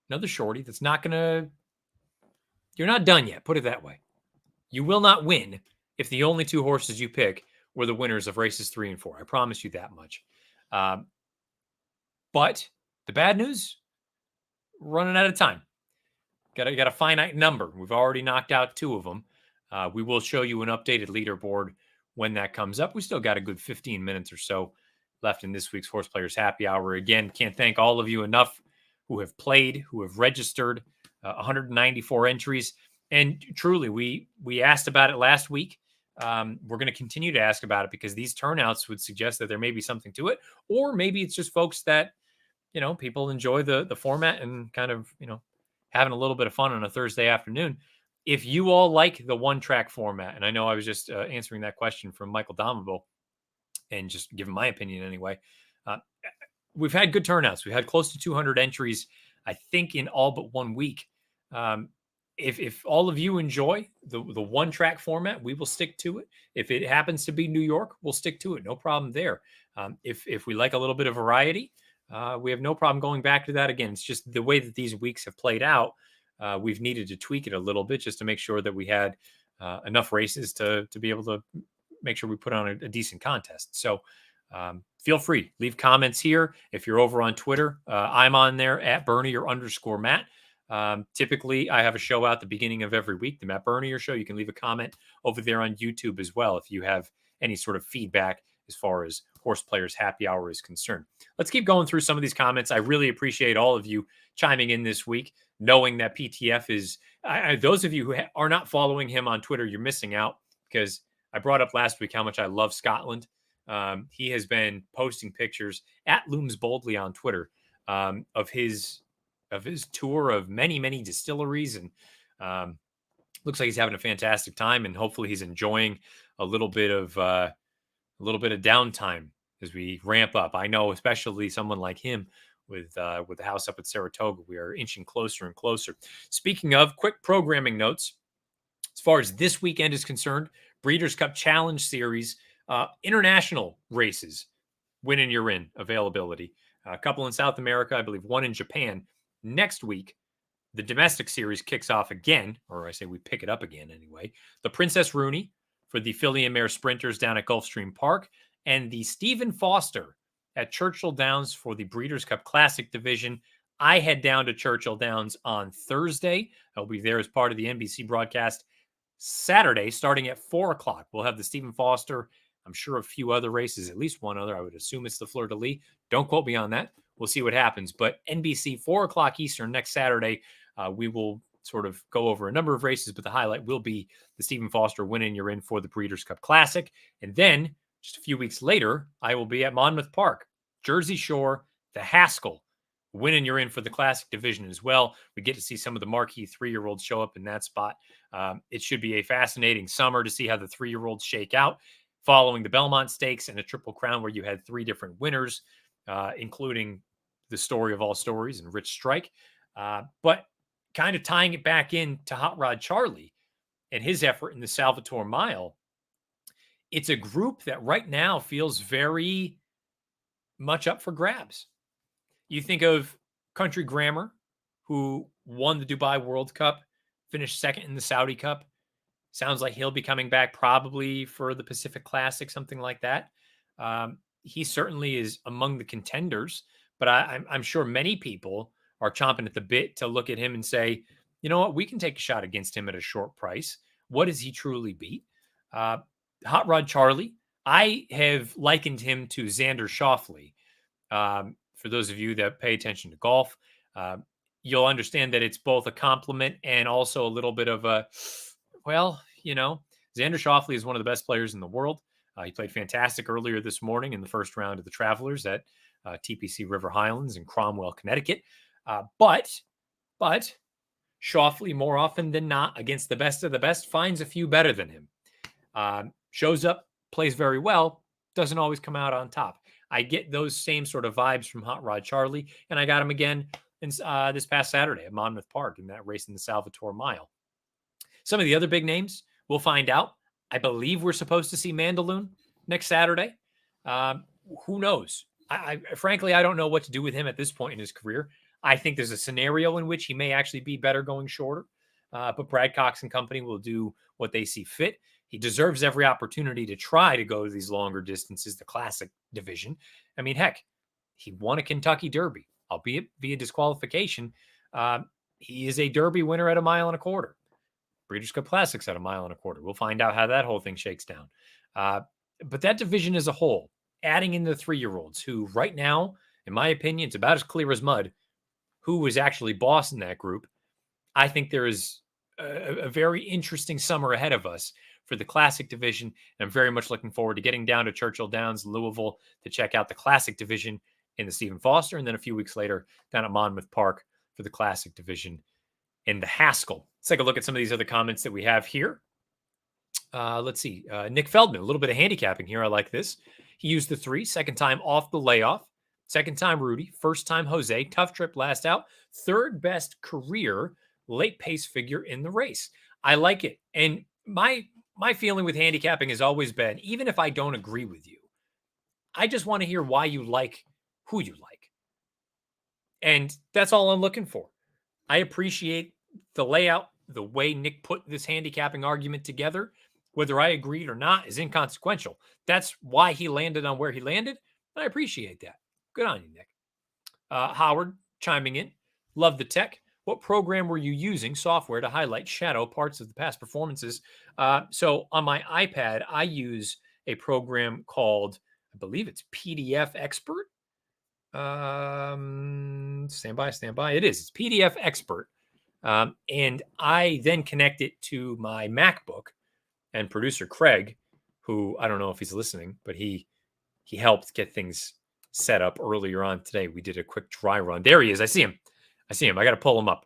another shorty that's not going to, you're not done yet. Put it that way. You will not win if the only 2 horses you pick were the winners of races 3 and 4. I promise you that much. But the bad news, running out of time. Got a finite number. We've already knocked out 2 of them. We will show you an updated leaderboard when that comes up. We still got a good 15 minutes or so left in this week's Horseplayers Happy Hour. Again, can't thank all of you enough who have played, who have registered, 194 entries. And truly, we asked about it last week. We're going to continue to ask about it because these turnouts would suggest that there may be something to it, or maybe it's just folks that people enjoy the format and kind of, having a little bit of fun on a Thursday afternoon. If you all like the one track format, and I know I was just answering that question from Michael Domavo and just giving my opinion anyway, uh, we've had good turnouts. We had close to 200 entries, I think, in all but 1 week. Um, if all of you enjoy the one track format, we will stick to it. If it happens to be New York, we'll stick to it. No problem there. If we like a little bit of variety, we have no problem going back to that again. It's just the way that these weeks have played out. We've needed to tweak it a little bit just to make sure that we had enough races to be able to make sure we put on a decent contest. So feel free, leave comments here. If you're over on Twitter, I'm on there at Bernier_Matt. Typically, I have a show out the beginning of every week, the Matt Bernier Show. You can leave a comment over there on YouTube as well if you have any sort of feedback as far as Horseplayers Happy Hour is concerned. Let's keep going through some of these comments. I really appreciate all of you chiming in this week, knowing that PTF is, those of you who are not following him on Twitter, you're missing out, because I brought up last week how much I love Scotland. He has been posting pictures at Looms Boldly on Twitter of his tour of many distilleries, and looks like he's having a fantastic time, and hopefully he's enjoying a little bit of downtime as we ramp up. I know, especially someone like him with the house up at Saratoga, we are inching closer and closer. Speaking of, quick programming notes as far as this weekend is concerned: Breeders' Cup Challenge Series, international races, win and you're in availability. A couple in South America, I believe one in Japan. Next week, the domestic series kicks off again, or I say we pick it up again anyway. The Princess Rooney for the filly and mare sprinters down at Gulfstream Park, and the Stephen Foster at Churchill Downs for the Breeders' Cup Classic division. I head down to Churchill Downs on Thursday. I'll be there as part of the NBC broadcast. Saturday, starting at 4 o'clock, we'll have the Stephen Foster. I'm sure a few other races, at least one other. I would assume it's the Fleur de Lis. Don't quote me on that. We'll see what happens. But NBC, 4 o'clock Eastern next Saturday, we will sort of go over a number of races, but the highlight will be the Stephen Foster win and you're in for the Breeders' Cup Classic. And then just a few weeks later, I will be at Monmouth Park, Jersey Shore, the Haskell. Win and you're in for the Classic division as well. We get to see some of the marquee 3-year-olds show up in that spot. It should be a fascinating summer to see how the 3-year-olds shake out, following the Belmont Stakes and a Triple Crown where you had 3 different winners, including the story of all stories and Rich Strike. But kind of tying it back in to Hot Rod Charlie and his effort in the Salvatore Mile, it's a group that right now feels very much up for grabs. You think of Country Grammar, who won the Dubai World Cup, finished second in the Saudi Cup. Sounds like he'll be coming back probably for the Pacific Classic, something like that. He certainly is among the contenders, but I'm sure many people are chomping at the bit to look at him and say, you know what, we can take a shot against him at a short price. What does he truly beat? Hot Rod Charlie, I have likened him to Xander Schauffele. For those of you that pay attention to golf, you'll understand that it's both a compliment and also a little bit of a, well, Xander Schauffele is one of the best players in the world. He played fantastic earlier this morning in the first round of the Travelers at TPC River Highlands in Cromwell, Connecticut. But Schauffele, more often than not, against the best of the best, finds a few better than him. Shows up, plays very well, doesn't always come out on top. I get those same sort of vibes from Hot Rod Charlie, and I got him again this past Saturday at Monmouth Park in that race in the Salvatore Mile. Some of the other big names, we'll find out. I believe we're supposed to see Mandaloon next Saturday. Who knows? Frankly, I don't know what to do with him at this point in his career. I think there's a scenario in which he may actually be better going shorter, but Brad Cox and company will do what they see fit. He deserves every opportunity to try to go these longer distances, the Classic division. I mean, heck, he won a Kentucky Derby, albeit via disqualification. He is a Derby winner at 1.25 miles. Breeders' Cup Classics at 1.25 miles. We'll find out how that whole thing shakes down. But that division as a whole, adding in the 3-year-olds, who right now, in my opinion, it's about as clear as mud who is actually boss in that group. I think there is a very interesting summer ahead of us for the Classic division. And I'm very much looking forward to getting down to Churchill Downs, Louisville, to check out the Classic division in the Stephen Foster, and then a few weeks later down at Monmouth Park for the Classic Division in the Haskell. Let's take a look at some of these other comments that we have here. Let's see. Nick Feldman, a little bit of handicapping here. I like this. He used the 3, second time off the layoff. Second time Rudy, first time Jose, tough trip last out, third best career late pace figure in the race. I like it. And my feeling with handicapping has always been, even if I don't agree with you, I just want to hear why you like who you like. And that's all I'm looking for. I appreciate the layout, the way Nick put this handicapping argument together. Whether I agreed or not is inconsequential. That's why he landed on where he landed. And I appreciate that. Good on you, Nick. Howard chiming in. Love the tech. What program were you using software to highlight shadow parts of the past performances? So on my iPad, I use a program called, I believe it's PDF Expert. Stand by. It is. It's PDF Expert. And I then connect it to my MacBook, and producer Craig, who I don't know if he's listening, but he helped get things set up earlier on today. We did a quick dry run. There he is. I see him. I got to pull him up.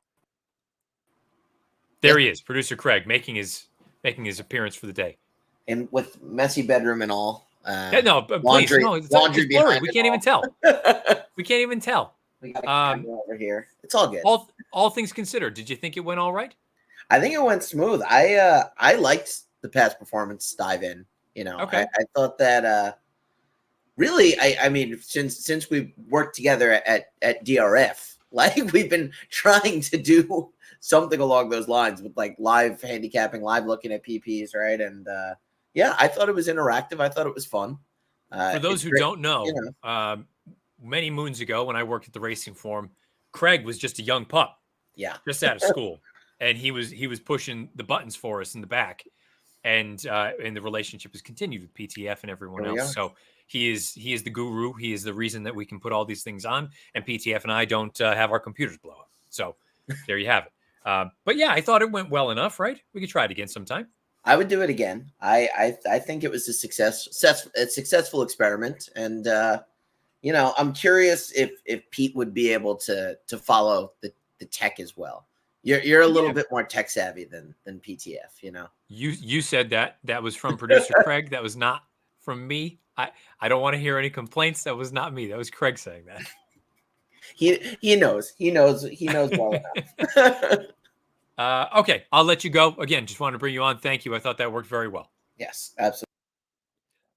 There he is, producer Craig, making his appearance for the day. And with messy bedroom and all. No, please, no, it's blurry. We can't even tell. We can't even tell. We got a camera over here. It's all good. All things considered, did you think it went all right? I think it went smooth. I liked the past performance dive in. You know, okay. I thought that really, I mean, since we worked together at DRF, like we've been trying to do something along those lines with like live handicapping, live looking at PPs, right? And yeah, I thought it was interactive. I thought it was fun. For those who don't know, many moons ago when I worked at the Racing Forum, Craig was just a young pup. Yeah, just out of school, and he was pushing the buttons for us in the back, and the relationship has continued with PTF and everyone else. So he is the guru. He is the reason that we can put all these things on, and PTF and I don't have our computers blow up. So there you have it. But yeah, I thought it went well enough, right? We could try it again sometime. I would do it again. I think it was a successful experiment, and you know, I'm curious if Pete would be able to follow the tech as well. You're a little bit more tech savvy than PTF, you know. You said that was from producer Craig. That was not from me. I don't want to hear any complaints. That was not me. That was Craig saying that. He knows well enough. Okay, I'll let you go. Again, just wanted to bring you on. Thank you. I thought that worked very well. Yes, absolutely.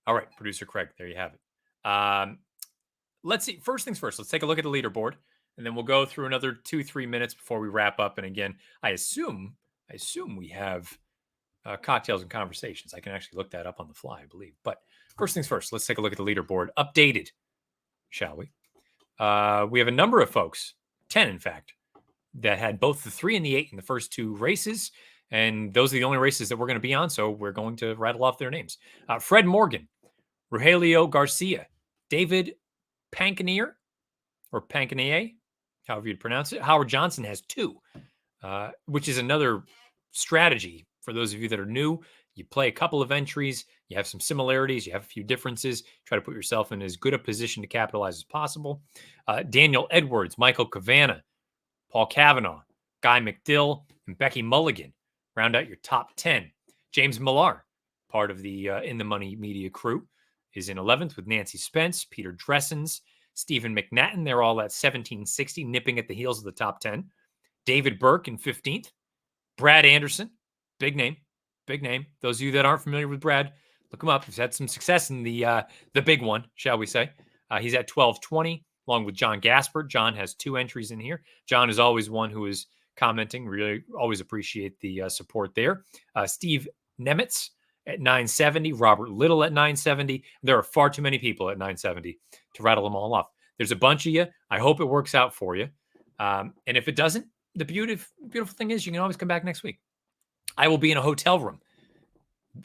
All right, producer Craig, there you have it. Let's see. First things first, let's take a look at the leaderboard, and then we'll go through another 2-3 minutes before we wrap up. And again, I assume we have cocktails and conversations. I can actually look that up on the fly, I believe. But first things first, let's take a look at the leaderboard. Updated, shall we? We have a number of folks, 10 in fact, that had both the 3 and the 8 in the first 2 races. And those are the only races that we're going to be on. So we're going to rattle off their names. Fred Morgan, Rogelio Garcia, David Pankanier, or Pankanier, however you'd pronounce it. Howard Johnson has 2, which is another strategy for those of you that are new. You play a couple of entries, you have some similarities, you have a few differences, try to put yourself in as good a position to capitalize as possible. Daniel Edwards, Michael Cavanna, Paul Cavanaugh, Guy McDill, and Becky Mulligan round out your top 10. James Millar, part of the In the Money Media crew, is in 11th with Nancy Spence, Peter Dressens, Stephen McNatton. They're all at 1760, nipping at the heels of the top 10. David Burke in 15th. Brad Anderson, big name. Those of you that aren't familiar with Brad, look him up. He's had some success in the big one, shall we say. He's at 1220, along with John Gaspard. John has 2 entries in here. John is always one who is commenting. Really always appreciate the support there. Steve Nemitz at 970, Robert Little at 970. There are far too many people at 970 to rattle them all off. There's a bunch of you. I hope it works out for you. And if it doesn't, the beautiful thing is you can always come back next week. I will be in a hotel room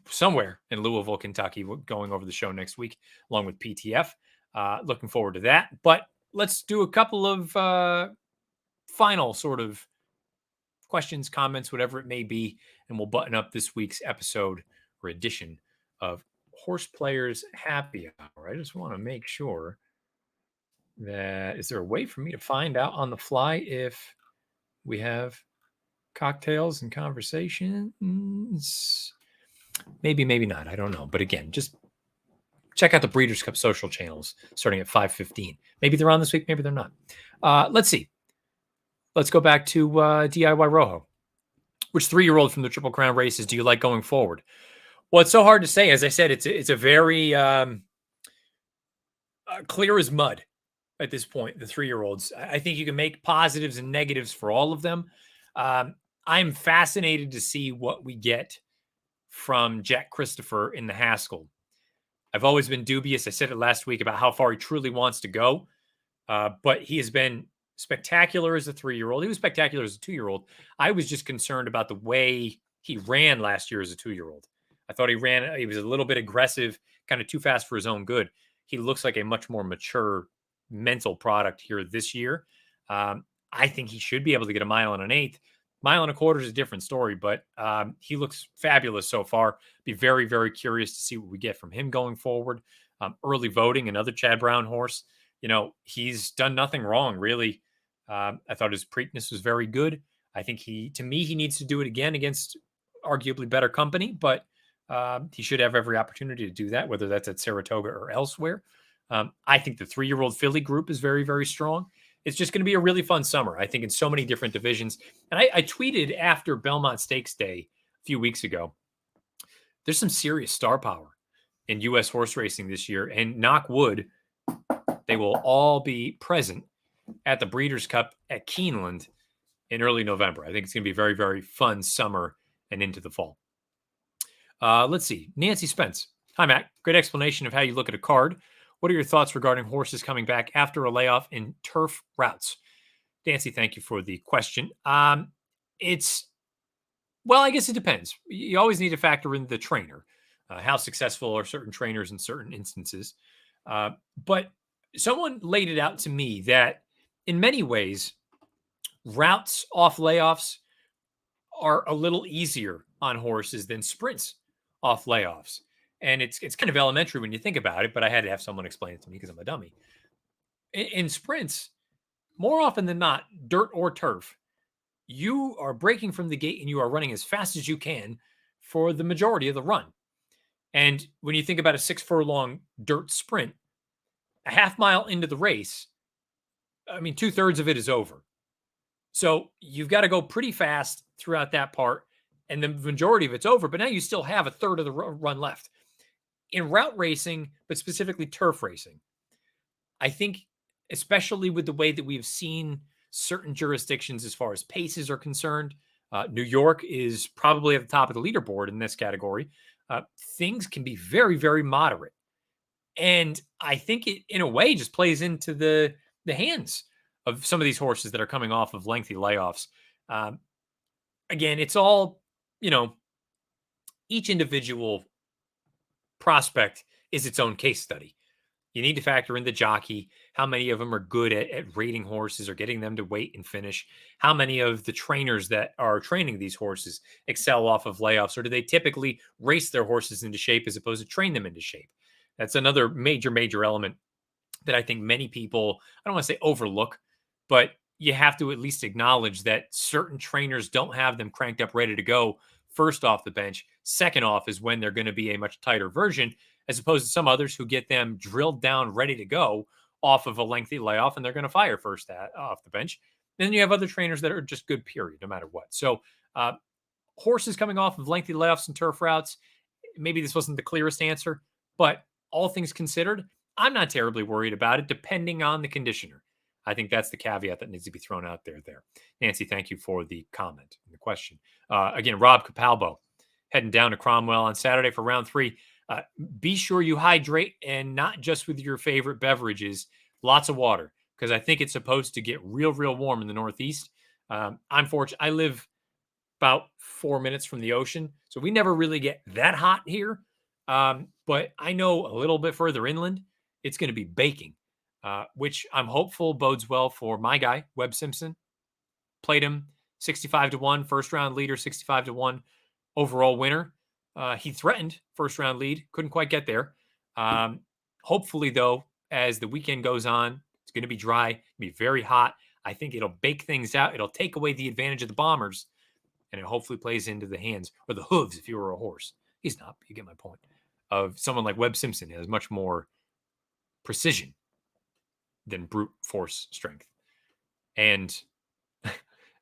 somewhere in Louisville, Kentucky, going over the show next week, along with PTF. Looking forward to that. But let's do a couple of final sort of questions, comments, whatever it may be, and we'll button up this week's episode or edition of Horseplayers Happy Hour. I just want to make sure Is there a way for me to find out on the fly if we have cocktails and conversations? Maybe, maybe not. I don't know. But again, just check out the Breeders' Cup social channels starting at 5:15. Maybe they're on this week. Maybe they're not. Let's see. Let's go back to DIY Rojo. Which 3-year-old from the Triple Crown races do you like going forward? Well, it's so hard to say. As I said, it's a very clear as mud at this point, the 3-year-olds. I think you can make positives and negatives for all of them. I'm fascinated to see what we get from Jack Christopher in the Haskell. I've always been dubious. I said it last week about how far he truly wants to go. But he has been spectacular as a 3-year-old. He was spectacular as a 2-year-old. I was just concerned about the way he ran last year as a 2-year-old. I thought he was a little bit aggressive, kind of too fast for his own good. He looks like a much more mature mental product here this year. I think he should be able to get a 1 1/8. 1 1/4 is a different story, but he looks fabulous so far. Be very, very curious to see what we get from him going forward. Early voting, another Chad Brown horse. He's done nothing wrong, really. I thought his Preakness was very good. I think he needs to do it again against arguably better company, but he should have every opportunity to do that, whether that's at Saratoga or elsewhere. I think the 3-year-old filly group is very, very strong. It's just going to be a really fun summer, I think, in so many different divisions. And I tweeted after Belmont Stakes Day a few weeks ago, there's some serious star power in U.S. horse racing this year. And knock wood, they will all be present at the Breeders' Cup at Keeneland in early November. I think it's going to be a very, very fun summer and into the fall. Let's see. Nancy Spence. Hi, Matt. Great explanation of how you look at a card. What are your thoughts regarding horses coming back after a layoff in turf routes? Nancy, thank you for the question. I guess it depends. You always need to factor in the trainer. How successful are certain trainers in certain instances? But someone laid it out to me that in many ways, routes off layoffs are a little easier on horses than sprints off layoffs. And it's kind of elementary when you think about it, but I had to have someone explain it to me because I'm a dummy. In sprints, more often than not, dirt or turf, you are breaking from the gate and you are running as fast as you can for the majority of the run. And when you think about a 6-furlong dirt sprint, a half mile into the race, 2/3 of it is over. So you've got to go pretty fast throughout that part, and the majority of it's over. But now you still have 1/3 of the run left. In route racing, but specifically turf racing, I think, especially with the way that we've seen certain jurisdictions as far as paces are concerned, New York is probably at the top of the leaderboard in this category. Things can be very, very moderate. And I think it, in a way, just plays into the hands of some of these horses that are coming off of lengthy layoffs. Again, it's all, each individual prospect is its own case study. You need to factor in the jockey, how many of them are good at rating horses or getting them to wait and finish, how many of the trainers that are training these horses excel off of layoffs, or do they typically race their horses into shape as opposed to train them into shape? That's another major, major element that I think many people, I don't want to say overlook, but you have to at least acknowledge that certain trainers don't have them cranked up, ready to go first off the bench. Second off is when they're going to be a much tighter version, as opposed to some others who get them drilled down, ready to go off of a lengthy layoff, and they're going to fire first off the bench. Then you have other trainers that are just good, period, no matter what. So horses coming off of lengthy layoffs and turf routes, maybe this wasn't the clearest answer, but all things considered, I'm not terribly worried about it, depending on the conditioner. I think that's the caveat that needs to be thrown out there. Nancy, thank you for the comment and the question. Again, Rob Capalbo, heading down to Cromwell on Saturday for round 3. Be sure you hydrate, and not just with your favorite beverages, lots of water, because I think it's supposed to get real, real warm in the Northeast. I'm fortunate. I live about 4 minutes from the ocean, so we never really get that hot here. But I know a little bit further inland, it's going to be baking, which I'm hopeful bodes well for my guy, Webb Simpson. Played him 65-1, first round leader, 65-1 overall winner. He threatened first round lead, couldn't quite get there. Hopefully, though, as the weekend goes on, It's going to be dry, be very hot. I think it'll bake things out. It'll take away the advantage of the bombers, and it hopefully plays into the hands or the hooves if you were a horse. He's not, but you get my point. Of someone like Webb Simpson has much more precision than brute force strength. And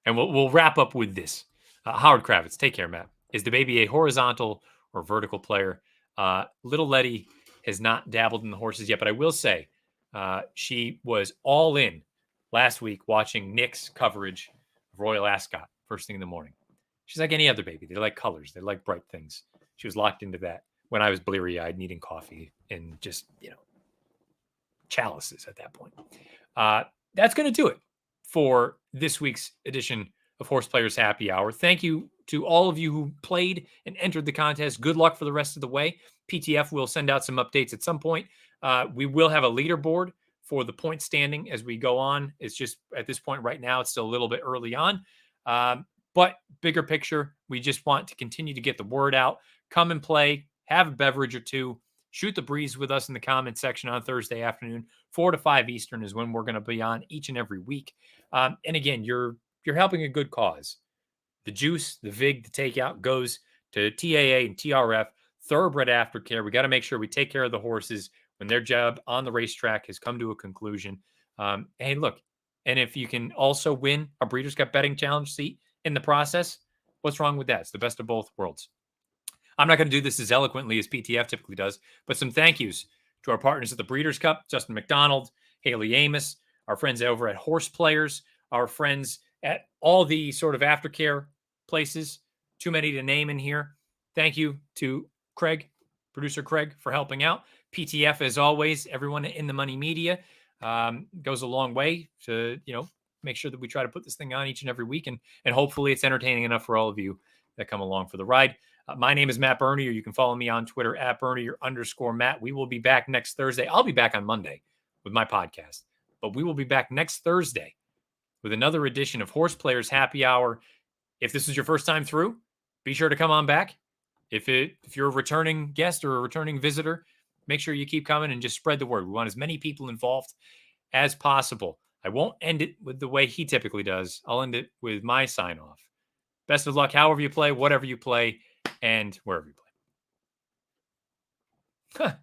we'll wrap up with this. Howard Kravitz, take care, Matt. Is the baby a horizontal or vertical player? Little Letty has not dabbled in the horses yet, but I will say she was all in last week watching Nick's coverage of Royal Ascot first thing in the morning. She's like any other baby. They like colors. They like bright things. She was locked into that when I was bleary-eyed, needing coffee and just, chalices at that point. That's going to do it for this week's edition of Horseplayers Happy Hour. Thank you to all of you who played and entered the contest. Good luck for the rest of the way. PTF will send out some updates at some point. We will have a leaderboard for the point standing as we go on. It's just at this point right now, it's still a little bit early on. But bigger picture, we just want to continue to get the word out. Come and play, have a beverage or two, shoot the breeze with us in the comment section on Thursday afternoon. 4 to 5 Eastern is when we're going to be on each and every week. And again, you're helping a good cause. The juice, the VIG, the takeout goes to TAA and TRF, thoroughbred aftercare. We got to make sure we take care of the horses when their job on the racetrack has come to a conclusion. Hey, look, and if you can also win a Breeders' Cup betting challenge seat in the process, what's wrong with that? It's the best of both worlds. I'm not going to do this as eloquently as PTF typically does, but some thank yous to our partners at the Breeders' Cup, Justin McDonald, Haley Amos, our friends over at Horseplayers, our friends at all the sort of aftercare places, too many to name in here. Thank you to Craig, producer Craig, for helping out. PTF, as always, everyone in the money media goes a long way to, make sure that we try to put this thing on each and every week, and hopefully it's entertaining enough for all of you that come along for the ride. My name is Matt Bernier. You can follow me on Twitter at Bernier_Matt. We will be back next Thursday. I'll be back on Monday with my podcast, but we will be back next Thursday with another edition of Horseplayers Happy Hour. If this is your first time through, be sure to come on back. If you're a returning guest or a returning visitor, make sure you keep coming and just spread the word. We want as many people involved as possible. I won't end it with the way he typically does. I'll end it with my sign off. Best of luck, however you play, whatever you play, and wherever you play.